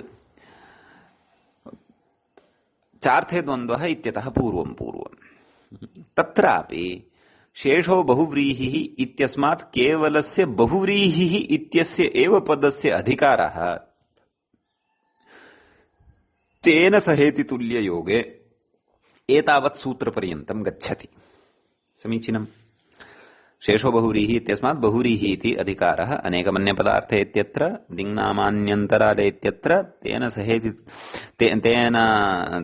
चार्थे द्वन्द्वः इत्यतः पूर्वं तत्रापि शेषो बहुव्रीहिः इत्यस्मात् केवलस्य बहुव्रीहिः इत्यस्य एव पदस्य अधिकारः तेन सहेति तुल्ययोगे एतावत् सूत्रपर्यन्तं गच्छति। समीचीनम्। शेषो बहुव्रीहि इत्यस्मात् बहुव्रीहि इति अधिकारः अनेकमन्यपदार्थे इत्यत्र दिङ्नामान्यन्तराले इत्यत्र तेन सहेति तेन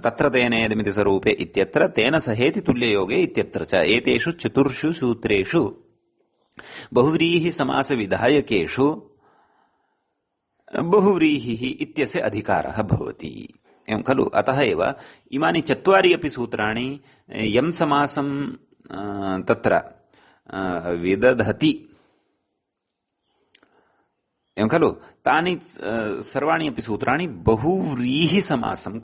तत्र तेनेदमिति स्वरूपे इत्यत्र तेन सहेति तुल्ययोगे इत्यत्र च एतेषु चतुर्षु सूत्रेषु बहुव्रीहि समासविधायकेषु बहुव्रीहिः इत्यस्य अधिकारः भवति। एवं खलु? अतः एव इमानि चत्वारि अपि सूत्राणि यं समासं तत्र विदधति, एवं खलु, तानि सर्वाणि अपि सूत्राणि बहुव्रीहि समासं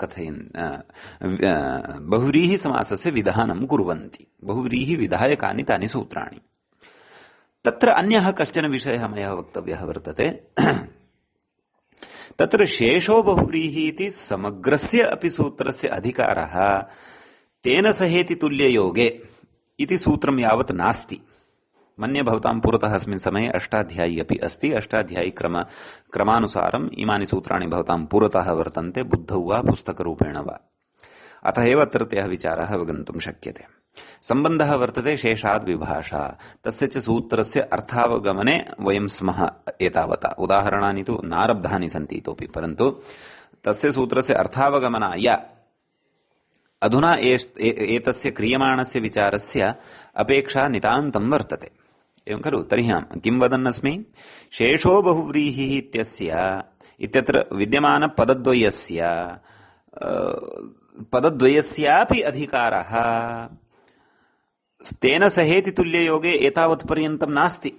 बहुव्रीहि समासस्य विधानं कुर्वन्ति। बहुव्रीहि विधायकानि तानि सूत्राणि। तत्र अन्यः कश्चन विषयः मया वक्तव्यः वर्तते। तत्र शेषो बहुव्रीहि इति समग्रस्य अपि सूत्रस्य अधिकारः तेन सहेति तुल्ययोगे इति सूत्रं यावत् नास्ति। मन्ये भवतां पुरतः अस्मिन् समये अष्टाध्यायी अपि अस्ति। अष्टाध्यायी क्रमानुसारम् इमानि सूत्राणि भवतां पुरतः वर्तन्ते, बुद्धौ वा पुस्तकरूपेण वा। अतः एव अत्रत्यः विचारः अवगन्तुं शक्यते। सम्बन्धः वर्तते शेषाद् विभाषा। तस्य च सूत्रस्य अर्थावगमने वयं स्मः एतावता। उदाहरणानि तु नारब्धानि सन्ति इतोपि, परन्तु तस्य सूत्रस्य अर्थावगमनाय अधुना एतस्य क्रियमाणस्य विचारस्य अपेक्षा नितान्तं वर्तते। एवं खलु? तर्हि अहं किं वदन्नस्मि? शेषो बहुव्रीहिः इत्यत्र विद्यमानपदद्वयस्यापि अधिकारः तेन सहेति तुल्ययोगे एतावत् पर्यन्तं नास्ति।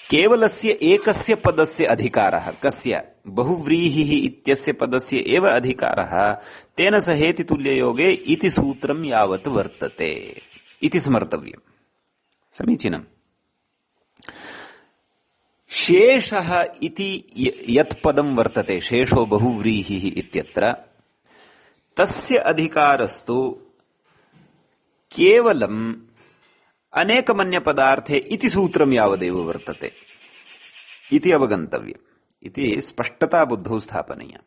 केवलस्य एकस्य पदस्य अधिकारः, कस्य? बहुव्रीहिः इत्यस्य पदस्य एव अधिकारः तेन सहेति तुल्ययोगे इति सूत्रं यावत् वर्तते इति स्मर्तव्यम्। समीचीनम्। शेषः इति यत् पदं वर्तते, शेषो बहुव्रीहिः इत्यत्र, तस्य अधिकारस्तु केवलम् अनेकमन्यपदार्थे इति सूत्रं यावदेव वर्तते इति अवगन्तव्यम्। इति स्पष्टता बुद्धौ स्थापनीया।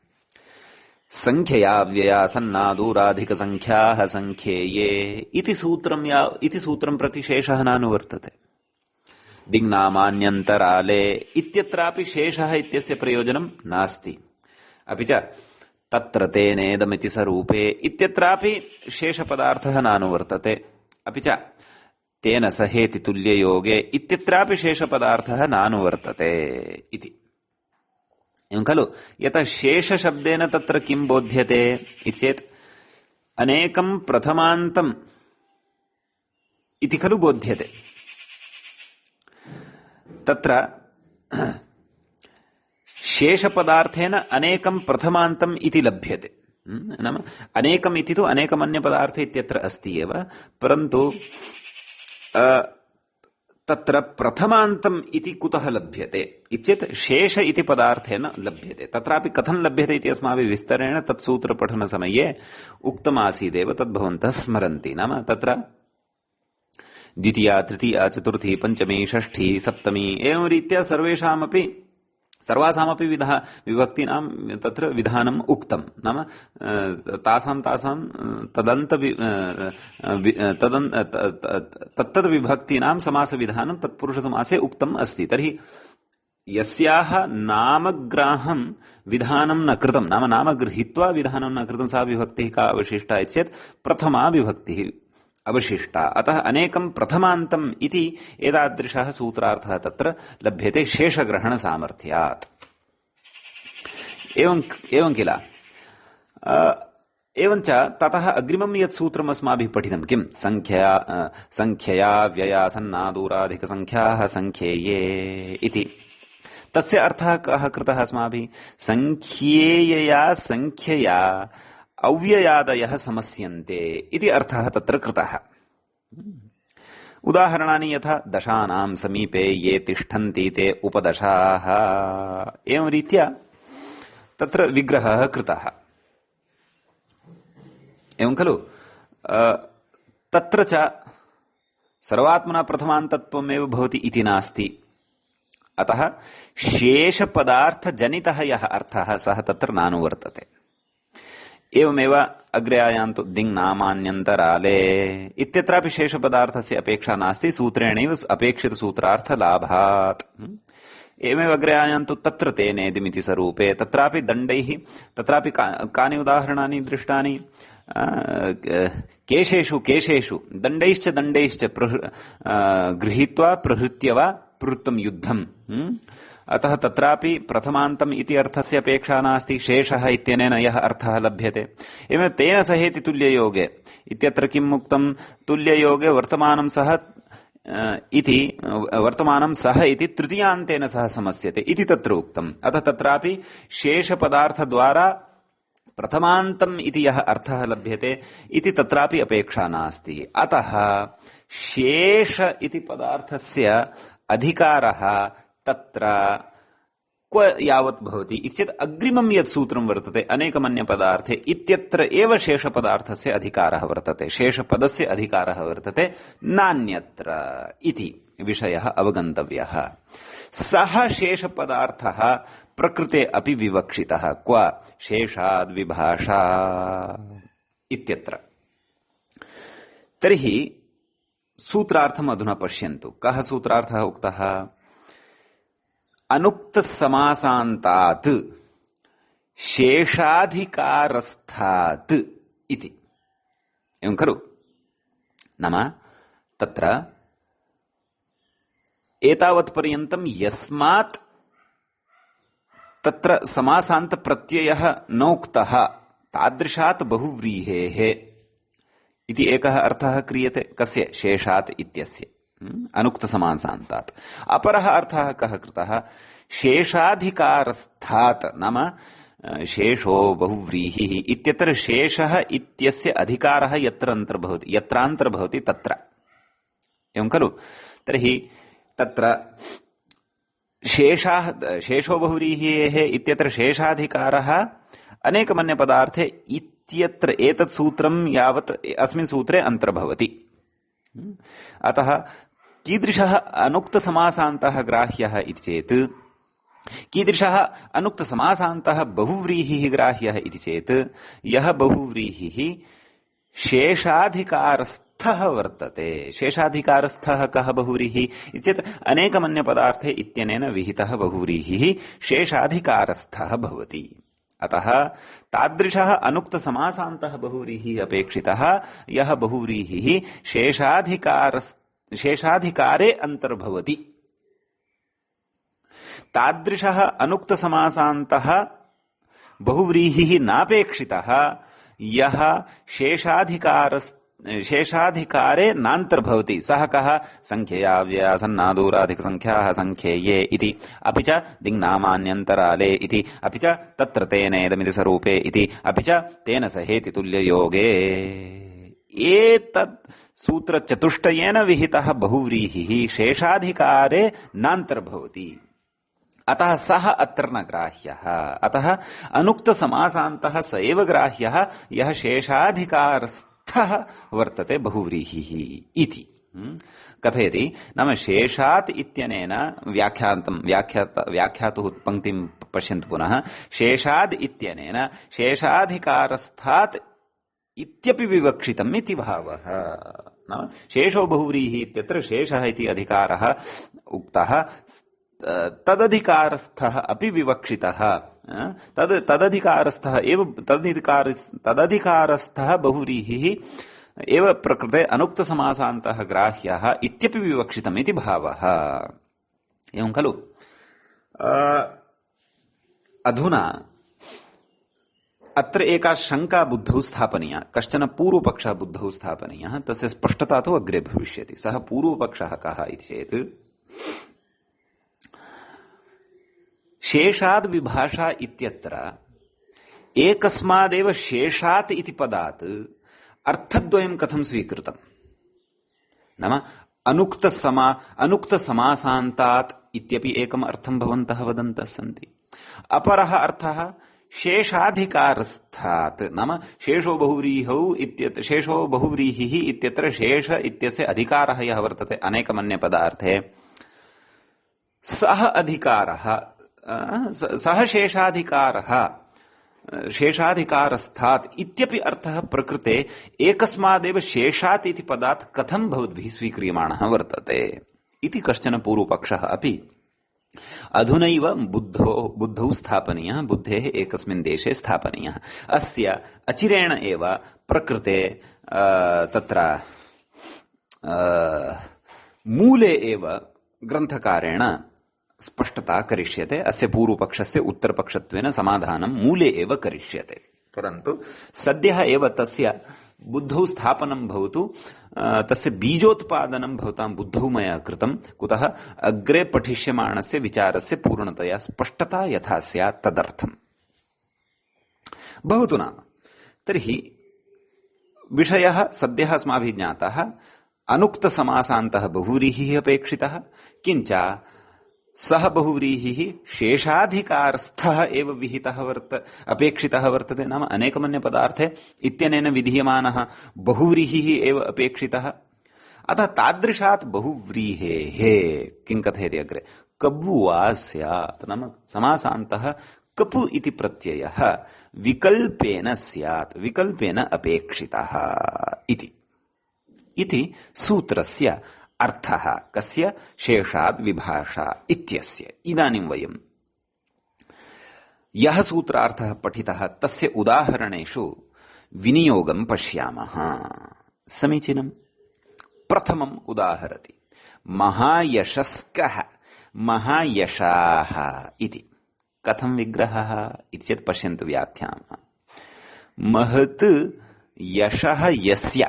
संख्यया व्यया सन्नादूराधिक संख्याः संख्येये इति सूत्रं प्रति शेषः नानुवर्तते। दिङ्नामान्यन्तराले इत्यत्रापि शेषः इत्यस्य प्रयोजनं नास्ति। अपि च तत्र तेनेदमिति सरूपे इत्यत्रापि शेषपदार्थः नानुवर्तते। अपि च तेन सहेति तुल्ययोगे इत्यत्रापि शेषपदार्थः नानुवर्तते इति। एवं खलु यतः शेषशब्देन तत्र किं बोध्यते इति चेत् अनेकं प्रथमान्तम् इति खलु बोध्यते। तत्र शेषपदार्थेन अनेकं प्रथमान्तम् इति लभ्यते। नाम अनेकम् इति तु अनेकमन्यपदार्थे इत्यत्र अस्ति एव, परन्तु तत्र प्रथमान्तम् इति कुतः लभ्यते इत्येत् शेष इति पदार्थेन लभ्यते। तत्रापि कथं लभ्यते इति अस्माभिः विस्तरेण तत्सूत्रपठनसमये उक्तमासीदेव, तद्भवन्तः स्मरन्ति। नाम तत्र द्वितीया तृतीया चतुर्थी पञ्चमी षष्ठी सप्तमी एवं रीत्या सर्वासामपि विभक्तीनां तत्र विधानम् उक्तं। नाम तासां तत्तद् विभक्तीनां समासविधानं तत्पुरुषसमासे उक्तम् अस्ति। तर्हि यस्याः नामग्राहं विधानं न कृतं, नाम नाम गृहीत्वा विधानं न कृतं, सा विभक्तिः का अवशिष्टा इति चेत् प्रथमा विभक्तिः अवशिष्टा। अतः अनेकं प्रथमान्तम् इति एतादृशः सूत्रार्थः तत्र लभ्यते शेषग्रहणसामर्थ्यात्। एवं किल। एवञ्च ततः अग्रिमं यत् सूत्रम् अस्माभिः पठितं किं संख्यया व्यया सन्नादूराधिक संख्याः संख्येये इति। तस्य अर्थः कः कृतः अस्माभिः? संख्येयया संख्यया अव्ययादयः समस्यन्ते इति अर्थः तत्र कृतः। उदाहरणानि यथा दशानां समीपे ये तिष्ठन्ति ते उपदशाः, एवं रीत्या तत्र विग्रहः कृतः। एवं खलु। तत्र च सर्वात्मना प्रथमान्तत्वमेव भवति इति नास्ति। अतः शेषपदार्थजनितः यः अर्थः सः तत्र नानुवर्तते। एवमेव अग्रे आयान्तु दिङ्नामान्यन्तराले इत्यत्रापि शेषपदार्थस्य अपेक्षा नास्ति, सूत्रेणैव अपेक्षितसूत्रार्थलाभात्। एवमेव अग्रे आयान्तु तत्र तेनेदिमिति स्वरूपे, तत्रापि दण्डैः, तत्रापि कानि उदाहरणानि दृष्टानि? केशेषु दण्डैश्च गृहीत्वा प्रहृत्य वा प्रवृत्तं युद्धम्। अतः तत्रापि प्रथमान्तम् इति अर्थस्य अपेक्षा नास्ति, शेषः इत्यनेन यः अर्थः लभ्यते। एवं तेन सहेति तुल्ययोगे इत्यत्र किम् उक्तं? तुल्ययोगे वर्तमानं सः इति तृतीयान्तेन सह समस्यते इति तत्र उक्तम्। अतः तत्रापि शेषपदार्थद्वारा प्रथमान्तम् इति यः अर्थः लभ्यते इति तत्रापि अपेक्षा नास्ति। अतः शेष इति पदार्थस्य अधिकारः तत्र क्व यावत् भवति इति चेत् अग्रिमं यत् सूत्रं वर्तते अनेकमन्यपदार्थे इत्यत्र एव शेषपदार्थस्य अधिकारः वर्तते, शेषपदस्य अधिकारः वर्तते, नान्यत्र इति विषयः अवगन्तव्यः। सः शेषपदार्थः प्रकृते अपि विवक्षितः। क्व? शेषाद् विभाषा इत्यत्र। तर्हि सूत्रार्थम् अधुना पश्यन्तु। कः सूत्रार्थः उक्तः? अनुक्तसमासान्तात् शेषाधिकारस्थात् इति। एवं खलु। नाम तत्र एतावत्पर्यन्तं यस्मात् तत्र समासान्तप्रत्ययः नोक्तः तादृशात् बहुव्रीहेः इति एकः अर्थः क्रियते। कस्य? शेषात् इत्यस्य, अनुक्तसमासान्तात्। अपरः अर्थः कः कृतः? शेषाधिकारस्थात्, नाम शेषो बहुव्रीहिः इत्यत्र शेषः इत्यस्य अधिकारः यत्रान्तर्भवति तत्र। एवं खलु। तर्हि तत्र शेषो बहुव्रीहेः इत्यत्र शेषाधिकारः अनेकमन्यपदार्थे इत्यत्र एतत् सूत्रं यावत् अस्मिन् सूत्रे अन्तर्भवति। अतः कीदृशः अनुक्तसमासान्तः ग्राह्यः इति चेत् कीदृशः अनुक्तसमासान्तः बहुव्रीहिः ग्राह्यः इति चेत् यः बहुव्रीहिः शेषाधिकारस्थः वर्तते। शेषाधिकारस्थः कः बहुव्रीहिः इति चेत् अनेकमन्यपदार्थे इत्यनेन विहितः बहुव्रीहिः शेषाधिकारस्थः भवति। अतः तादृशः अनुक्तसमासान्तः बहुव्रीहिः अपेक्षितः यः बहुव्रीहिः शेषाधिकारे अन्तर्भवति। तादृशः अनुक्तसमासान्तः बहुव्रीहिः नापेक्षितः यः शेषाधिकारे नान्तर्भवति। सः कः? संख्यया व्यसन्नादूराधिकसंख्याः संख्येये इति, अपि च दिङ्नामान्यन्तराले इति, अपि च तत्र तेनेदमिति स्वरूपे इति, अपि च तेन सहेति तुल्ययोगे। एतत् सूत्रचतुष्टयेन विहितः बहुव्रीहिः शेषाधिकारे नान्तर्भवति। अतः सः अत्र न ग्राह्यः। अतः अनुक्तसमासान्तः स एव ग्राह्यः यः शेषाधिकारस्थः वर्तते बहुव्रीहिः इति कथयति। नाम शेषात् इत्यनेन व्याख्यातुः पङ्क्तिं पश्यन्तु पुनः। शेषाद् इत्यनेन शेषाधिकारस्थात् इत्यपि विवक्षितम् इति भावः। नाम शेषो बहुव्रीहिः इत्यत्र शेषः इति अधिकारः उक्तः, तदधिकारस्थः अपि विवक्षितः। तदधिकारस्थः बहुव्रीहिः एव प्रकृते अनुक्तसमासान्तः ग्राह्यः इत्यपि विवक्षितम् इति भावः। एवं खलु? अधुना अत्र एका शङ्का बुद्धौ स्थापनीया, कश्चन पूर्वपक्षः बुद्धौ स्थापनीयः। तस्य स्पष्टता तु अग्रे भविष्यति। सः पूर्वपक्षः कः इति चेत्, शेषाद् विभाषा इत्यत्र एकस्मादेव शेषात् इति पदात् अर्थद्वयं कथं स्वीकृतम्? नाम अनुक्तसमासान्तात् इत्यपि एकम् अर्थं भवन्तः वदन्तः सन्ति। अपरः अर्थः शेषाधिकारस्थात्, नाम शेषो बहुव्रीहिः इत्यत्र शेष इत्यस्य अधिकारः यः वर्तते अनेकमन्यपदार्थे, सः अधिकारः, सः शेषाधिकारस्थात् इत्यपि अर्थः प्रकृते एकस्मादेव शेषात् इति पदात् कथं भवद्भिः स्वीक्रियमाणः वर्तते इति कश्चन पूर्वपक्षः अपि अधुनैव बुद्धौ स्थापनीयः, बुद्धेः एकस्मिन् देशे स्थापनीयः। अस्य अचिरेण एव प्रकृते तत्र मूले एव ग्रन्थकारेण स्पष्टता करिष्यते। अस्य पूर्वपक्षस्य उत्तरपक्षत्वेन समाधानं मूले एव करिष्यते। परन्तु सद्यः एव तस्य बुद्धौ स्थापनं भवतु, तस्य बीजोत्पादनं भवतां बुद्धौ मया कृतं। कुतः? अग्रे पठिष्यमाणस्य विचारस्य पूर्णतया स्पष्टता यथा स्यात् तदर्थम्। भवतु नाम तर्हि विषयः सद्यः अस्माभिः ज्ञातः। अनुक्तसमासान्तः बहुव्रीहिः अपेक्षितः, किञ्च सः बहुव्रीहिः शेषाधिकारस्थः एव विहितः अपेक्षितः वर्तते। नाम अनेकमन्यपदार्थे इत्यनेन विधीयमानः बहुव्रीहिः एव अपेक्षितः। अतः तादृशात् बहुव्रीहेः किं कथयति अग्रे? कब्बु वा स्यात्। नाम समासान्तः कपु इति प्रत्ययः विकल्पेन स्यात्, विकल्पेन अपेक्षितः इति सूत्रस्य अर्थः। कस्य? शेषाद् विभाषा इत्यस्य। इदानीं वयं यः सूत्रार्थः पठितः तस्य उदाहरणेषु विनियोगं पश्यामः। समीचीनम्। प्रथमम् उदाहरति महायशस्कः महायशाः इति। कथं विग्रहः इति चेत् पश्यन्तु व्याख्याम्। महत् यशः यस्य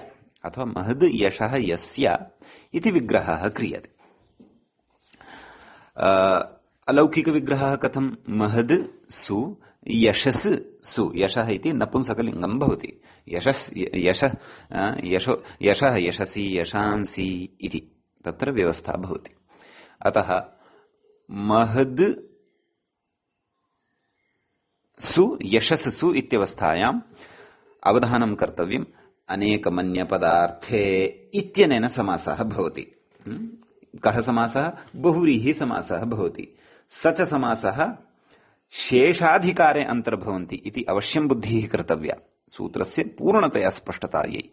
अथवा महद् यशः यस्य इति विग्रहः क्रियते। अलौकिकविग्रहः कथं? महद् सु यशस् सु। यशः इति नपुंसकलिङ्गं भवति। यशः यशसि यशांसि इति तत्र व्यवस्था भवति। अतः महद् सु यशस् सु इत्यवस्थायाम् अवधानं कर्तव्यम्। अनेकमन्यपदार्थे इत्यनेन समासः भवति। कः समासः? बहुव्रीहि समासः भवति। स च समासः शेषाधिकारे अंतर्भवन्ति इति अवश्यं बुद्धिः कर्तव्या सूत्रस्य पूर्णतया स्पष्टतायै।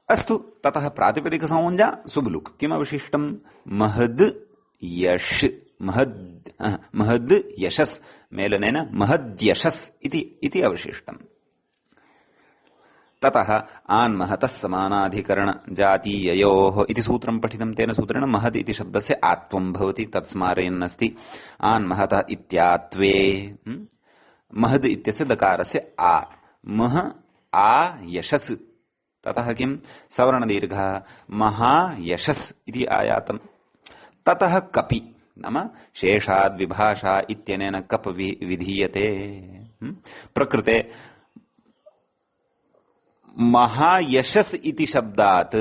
अस्तु, ततः प्रातिपदिकसंज्ञा सुबलुक् किमवशिष्टम्? महद् यश, महद् यशस् मेलनेन महद्यशस् इति अवशिष्टम्। ततः आन्महतः समानाधिकरण जातीययोः इति सूत्रं पठितं। तेन सूत्रेण महद् इति शब्दस्य आत्वं भवति, तत् स्मारयन्नस्ति। आन्महतः इत्यात्वे महद् इत्यस्य दकारस्य आ, मह आ यशस्, ततः किं? सवर्णदीर्घः महायशस् इति आयातम्। ततः कपि नाम शेषाद् विभाषा इत्यनेन कप विधीयते। प्रकृते महायशस् इति शब्दात्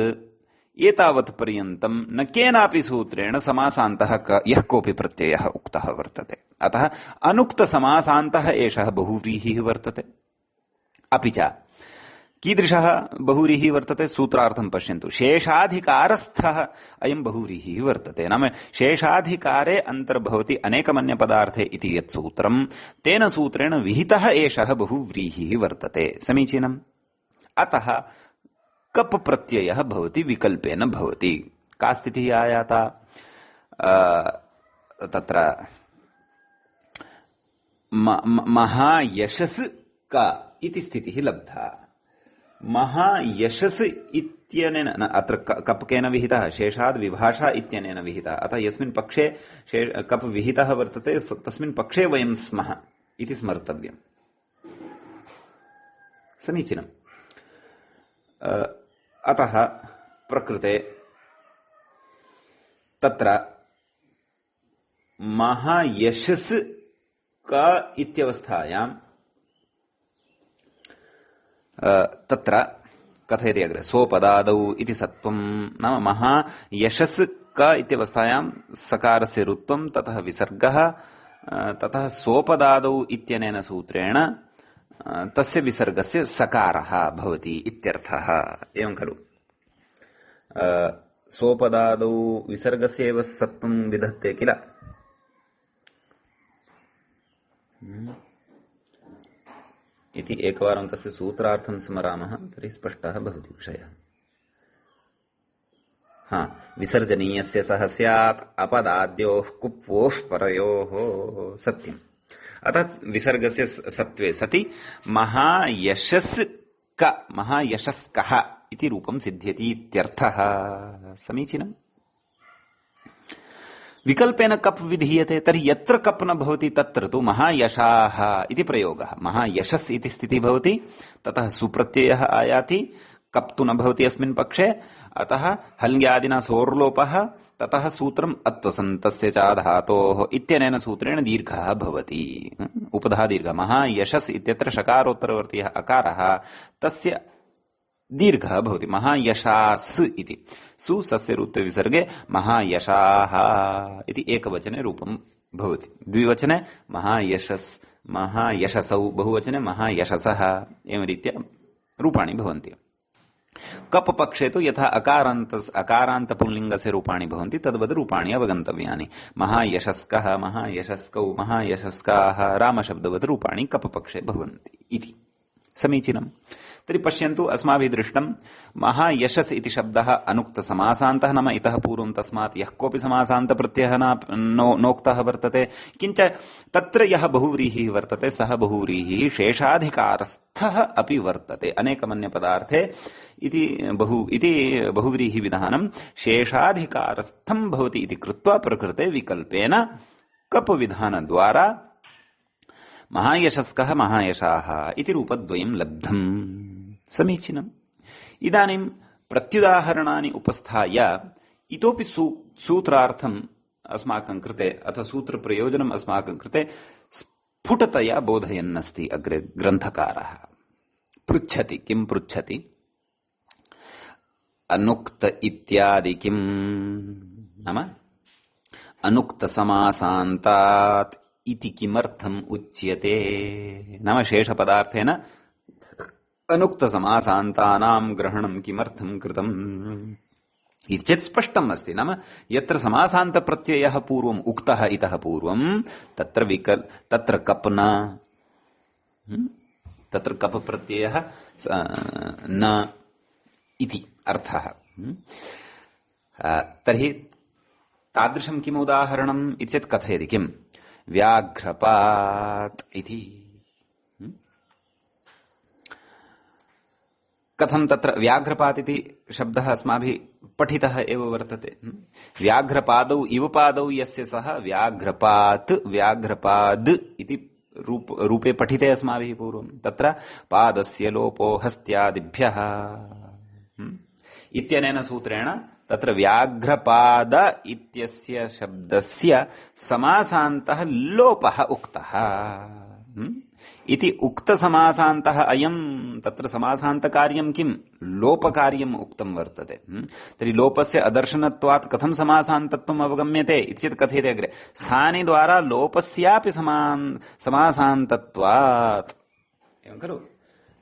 एतावत् पर्यन्तं न केनापि सूत्रेण समासान्तः यः कोऽपि प्रत्ययः उक्तः वर्तते। अतः अनुक्तसमासान्तः एषः बहुव्रीहिः वर्तते। अपि च कीदृशः बहुव्रीहिः वर्तते? सूत्रार्थं पश्यन्तु। शेषाधिकारस्थः अयं बहुव्रीहिः वर्तते। नाम शेषाधिकारे अन्तर्भवति अनेकमन्यपदार्थे इति यत् सूत्रं, तेन सूत्रेण विहितः एषः बहुव्रीहिः वर्तते। समीचीनम्। अतः कप प्रत्ययः भवति, विकल्पेन भवति। का स्थितिः आयाता? तत्र महायशस् का इति स्थितिः लब्धा। महायशस् इत्यनेन अत्र कप केन विहितः? शेषाद् विभाषा इत्यनेन विहितः। अतः यस्मिन् पक्षे कप विहितः वर्तते तस्मिन् पक्षे वयं स्मः इति स्मर्तव्यम्। समीचीनम्। अतः प्रकृते तत्र महायशस् का इत्यवस्थायां तत्र कथयति अग्रे सोपदादौ इति सत्वं, नाम महायशस् का इत्यवस्थायां सकारस्य रुत्वं, ततः विसर्गः, ततः सोपदादौ इत्यनेन सूत्रेण तस्य विसर्गस्य सकारः भवति इत्यर्थः। एवं खलु? सोपदादौ विसर्गस्य एव सत्वं विधत्ते किल? इति एकवारं तस्य सूत्रार्थं स्मरामः तर्हि स्पष्टः भवति विषयः। विसर्जनीयस्य सह स्यात् अपदाद्योः कुप्वोः परयोः सत्यम्। अतः विसर्गस्य सत्वे सति महायशस्कः इति रूपं सिद्ध्यति इत्यर्थः। समीचीनम्। विकल्पेन कप् विधीयते, तर्हि यत्र कप् न भवति तत्र तु महायशाः इति प्रयोगः। महायशस् इति स्थितिः भवति, ततः सुप्रत्ययः आयाति, कप् तु न भवति अस्मिन् पक्षे, अतः हल्ङ्यादिना सोर्लोपः, ततः सूत्रम् अत्वसन्तस्य च धातोः इत्यनेन सूत्रेण दीर्घः भवति। उपधा दीर्घः। महायशस् इत्यत्र षकारोत्तरवर्तीयः अकारः, तस्य दीर्घः भवति। महायशास् इति सु सस्य रुत्वे विसर्गे महायशाः इति एकवचने रूपं भवति। द्विवचने महायशस्, महायशसौ, बहुवचने महायशसः, एवं रीत्या रूपाणि भवन्ति। कप पक्षे तु यथा अकारान्त पुल्लिङ्गस्य रूपाणि भवन्ति तद्वद् रूपाणि अवगन्तव्यानि। महायशस्कः, महायशस्कौ, महायशस्काः, रामशब्दवत् रूपाणि कप पक्षे भवन्ति इति। समीचीनम्। तर्हि पश्यन्तु, अस्माभिः दृष्टं महायशस् इति शब्दः अनुक्तसमासान्तः, नाम इतः पूर्वं तस्मात् यः कोऽपि समासान्तप्रत्ययः नोक्तः वर्तते, किञ्च तत्र यः बहुव्रीहिः वर्तते सः बहुव्रीहिः शेषाधिकारस्थः अपि वर्तते। अनेकमन्यपदार्थे इति बहुव्रीहिविधानं शेषाधिकारस्थं भवति इति कृत्वा प्रकृते विकल्पेन कप विधानद्वारा महायशस्कः, महायशाः इति रूपद्वयं लब्धम्। समीचीनम्। इदानीं प्रत्युदाहरणानि उपस्थाय इतोपि सूत्रार्थम् अस्माकं कृते अथवा सूत्रप्रयोजनम् अस्माकं कृते स्फुटतया बोधयन्नस्ति अग्रे ग्रन्थकारः। पृच्छति। किं पृच्छति? अनुक्त इत्यादि किम्? नाम अनुक्तसमासान्तात् इति किमर्थम् उच्यते? नाम शेषपदार्थेन अनुक्तसमासान्तानां ग्रहणं किमर्थं कृतम्? इति चेत् स्पष्टम् अस्ति। नाम यत्र समासान्तप्रत्ययः पूर्वम् उक्तः इतः पूर्वं तत्र कप् न, तत्र कप् प्रत्ययः न इति अर्थः। तर्हि तादृशं किम् उदाहरणम् इति चेत् कथयति किम्, व्याघ्रपात् इति। कथं तत्र व्याघ्रपात् इति शब्दः अस्माभिः पठितः एव वर्तते। व्याघ्रपादौ इव पादौ यस्य सः व्याघ्रपात् व्याघ्रपाद् इति रूपे पठिते अस्माभिः पूर्वं। तत्र पादस्य लोपो हस्त्यादिभ्यः इत्यनेन सूत्रेण तत्र व्याघ्रपाद इत्यस्य शब्दस्य समासान्तः लोपः उक्तः इति उक्तसमासान्तः अयं। तत्र समासान्तकार्यं किं, लोपकार्यम् उक्तं वर्तते। तर्हि लोपस्य अदर्शनत्वात् कथं समासान्तत्वम् अवगम्यते इति चेत् कथ्यते अग्रे, स्थानिद्वारा लोपस्यापि समासान्तत्वात्। एवं खलु,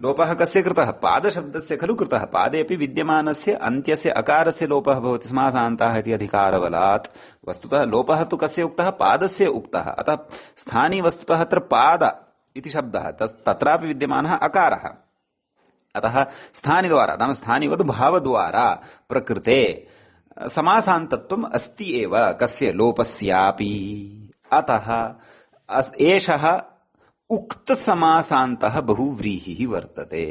लोपः कस्य कृतः, पादशब्दस्य खलु कृतः। पादे अपि विद्यमानस्य अन्त्यस्य अकारस्य लोपः भवति समासान्तः इति अधिकारबलात्। वस्तुतः लोपः तु कस्य उक्तः, पादस्य उक्तः। अतः स्थानी वस्तुतः अत्र पाद इति शब्दः, तत्रापि विद्यमानः अकारः। अतः स्थानिद्वारा नाम स्थानिवद् भावद्वारा प्रकृते समासान्तत्वम् अस्ति एव, कस्य, लोपस्यापि। अतः एषः उक्तसमासान्तः बहुव्रीहिः वर्तते।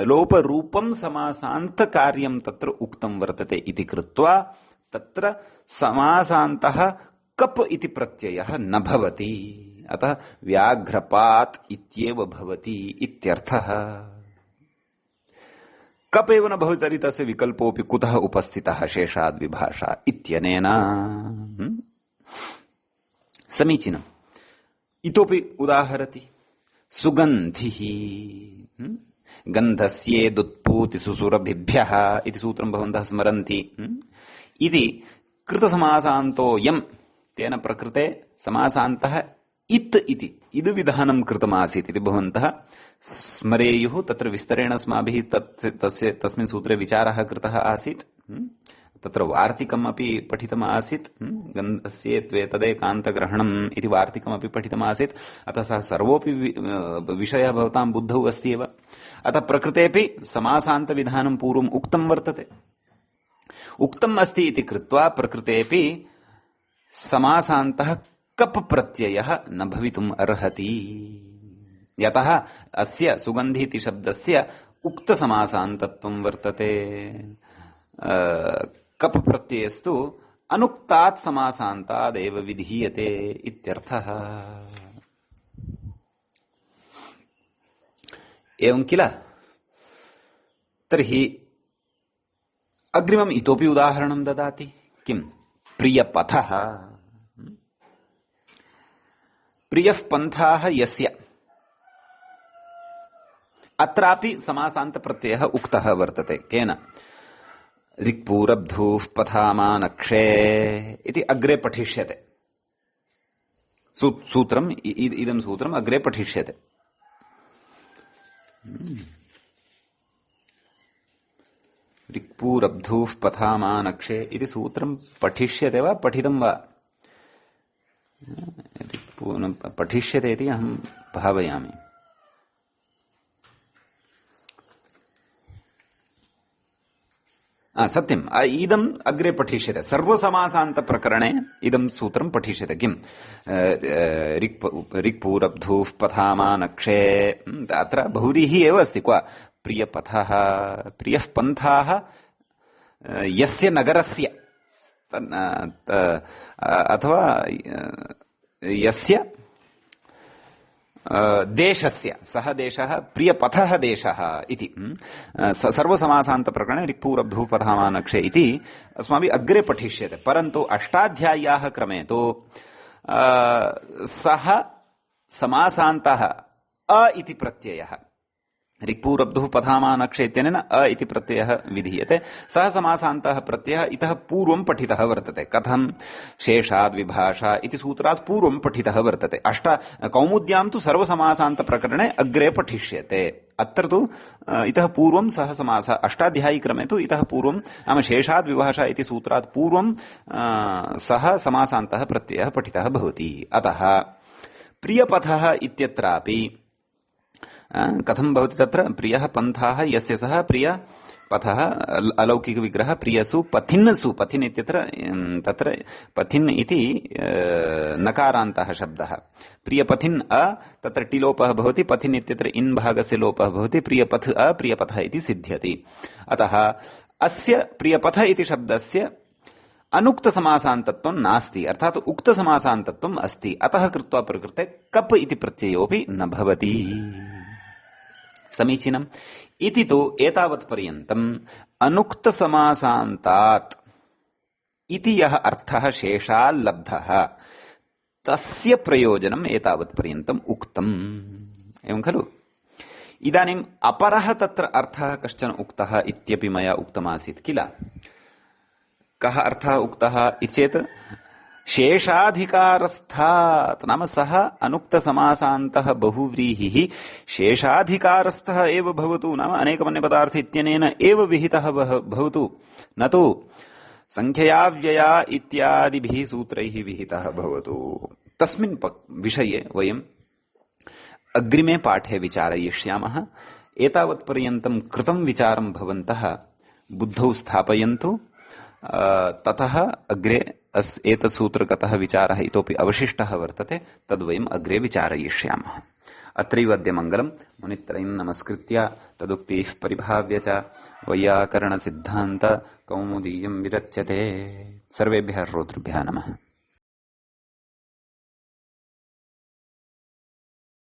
लोपरूपं समासान्तकार्यं तत्र उक्तं वर्तते इति कृत्वा तत्र समासान्तः कप् इति प्रत्ययः न भवति। अतः व्याघ्रपात् इत्येव भवति इत्यर्थः। कप् एव न भवति तर्हि तस्य विकल्पोऽपि कुतः उपस्थितः शेषाद् विभाषा इत्यनेन। समीचीनम्। इतोपि उदाहरति, सुगन्धिः गन्धस्येदुत्पूति सुसुरभिभ्यः इति सूत्रं भवन्तः स्मरन्ति। इति कृतसमासान्तोऽयम्, तेन प्रकृते समासान्तः इत् इति इद् विधानं कृतमासीत् इति भवन्तः स्मरेयुः। तत्र विस्तरेण अस्माभिः तस्मिन् सूत्रे विचारः कृतः आसीत्। तत्र वार्तिकम् अपि पठितम् आसीत्। गन्धस्य त्वेतदेकान्तग्रहणम् इति वार्तिकमपि पठितम् आसीत्। अतः सः सर्वोऽपि विषयः भवतां बुद्धौ अस्ति एव। अतः प्रकृतेऽपि समासान्तविधानं पूर्वम् उक्तं वर्तते। उक्तम् अस्ति इति कृत्वा प्रकृतेऽपि समासान्तः कप् प्रत्ययः न भवितुम् अर्हति। यतः अस्य सुगन्धि इति शब्दस्य उक्तसमासान्तत्वं वर्तते। कप् प्रत्ययस्तु अनुक्तात् समासान्तादेव विधीयते इत्यर्थः। एवं किल। तर्हि अग्रिमम् इतोपि उदाहरणं ददाति। किम्, प्रियपथः। प्रियः पन्थाः यस्य, अत्रापि समासान्तप्रत्ययः उक्तः वर्तते। केन, ऋक्पूरब्धूः पथामानक्षे इति अग्रे पठिष्यते। सूत्रम् इदं सूत्रम् अग्रे पठिष्यते। ऋक्पूरब्धूः पथामानक्षे इति सूत्रं पठिष्यते वा पठितं वा? पठिष्यते इति अहं भावयामि। सत्यम्, इदम् अग्रे पठिष्यते। सर्वसमासान्तप्रकरणे इदं सूत्रं पठिष्यते। किम्, ऋक्पूरब्धूः पथामानक्षे, अत्र बहुव्रीहिः एव अस्ति। क्व, प्रियपथः, प्रियः पन्थाः यस्य नगरस्य अथवा यस्य देशस्य, सः देशः प्रियपथः देशः इति। सर्वसमासान्तप्रकरणे ऋक्पूरब्धूः पथामानक्षे इति अस्माभिः अग्रे पठिष्यते। परन्तु अष्टाध्याय्याः क्रमे तु सः समासान्तः अ इति प्रत्ययः, ऋक्पूरब्धुः पथामानक्षे इत्यनेन अ इति प्रत्ययः विधीयते। सः समासान्तः प्रत्ययः इतः पूर्वं पठितः वर्तते। कथं, शेषाद् विभाषा इति सूत्रात् पूर्वं पठितः वर्तते। कौमुद्यां तु सर्वसमासान्तप्रकरणे अग्रे पठिष्यते। अत्र तु इतः पूर्वं सः समासः अष्टाध्यायीक्रमे तु इतः पूर्वं नाम शेषाद् विभाषा इति सूत्रात् पूर्वं सः समासान्तः प्रत्ययः पठितः भवति। अतः प्रियपथः इत्यत्रापि कथं भवति तत्र प्रियः पन्थाः यस्य सः प्रियपथः अलौकिक विग्रह प्रियसु पथिन्सु पथिन् इत्यत्र तत्र पथिन् इति नकारान्तः शब्दः प्रियपथिन् तत्र टिलोपः भवति पथिन् इत्यत्र इन् भागस्य लोपः भवति प्रियपथ प्रियपथः इति सिद्ध्यति। अतः अस्य प्रियपथ इति शब्दस्य अनुक्त समासान्तत्वं नास्ति अर्थात् उक्त समासान्तत्वम् अस्ति। अतः कृत्वा प्रकृते कप् इति प्रत्ययोऽपि न भवति। समीचीनम्। इति तु एतावत्पर्यन्तम् अनुक्त समासान्तात् इति यः अर्थः शेषाल् लब्धः तस्य प्रयोजनम् एतावत्पर्यन्तम् उक्तम्। एवं खलु। इदानीम् अपरः तत्र अर्थः कश्चन उक्तः इत्यपि मया उक्तमासीत् किल। कः अर्थः उक्तः इति चेत् शेषाधिकारस्थात् नाम सः अनुक्तसमासान्तः बहुव्रीहिः शेषाधिकारस्थः एव भवतु नाम अनेकमन्यपदार्थ इत्यनेन एव विहितः भवतु न तु संख्यया इत्यादिभिः सूत्रैः विहितः भवतु। तस्मिन् विषये वयम् अग्रिमे पाठे विचारयिष्यामः। एतावत्पर्यन्तं कृतं विचारं भवन्तः बुद्धौ स्थापयन्तु। ततः अग्रे एतत् सूत्रगतः विचारः इतोपि अवशिष्टः वर्तते तद्वयम् अग्रे विचारयिष्यामः। अत्रैव अद्य मङ्गलम् मुनित्रयं नमस्कृत्य तदुक्तिः परिभाव्य च वैयाकरणसिद्धान्त कौमुदीयं विरच्यते। सर्वेभ्यः श्रोतृभ्यः नमः।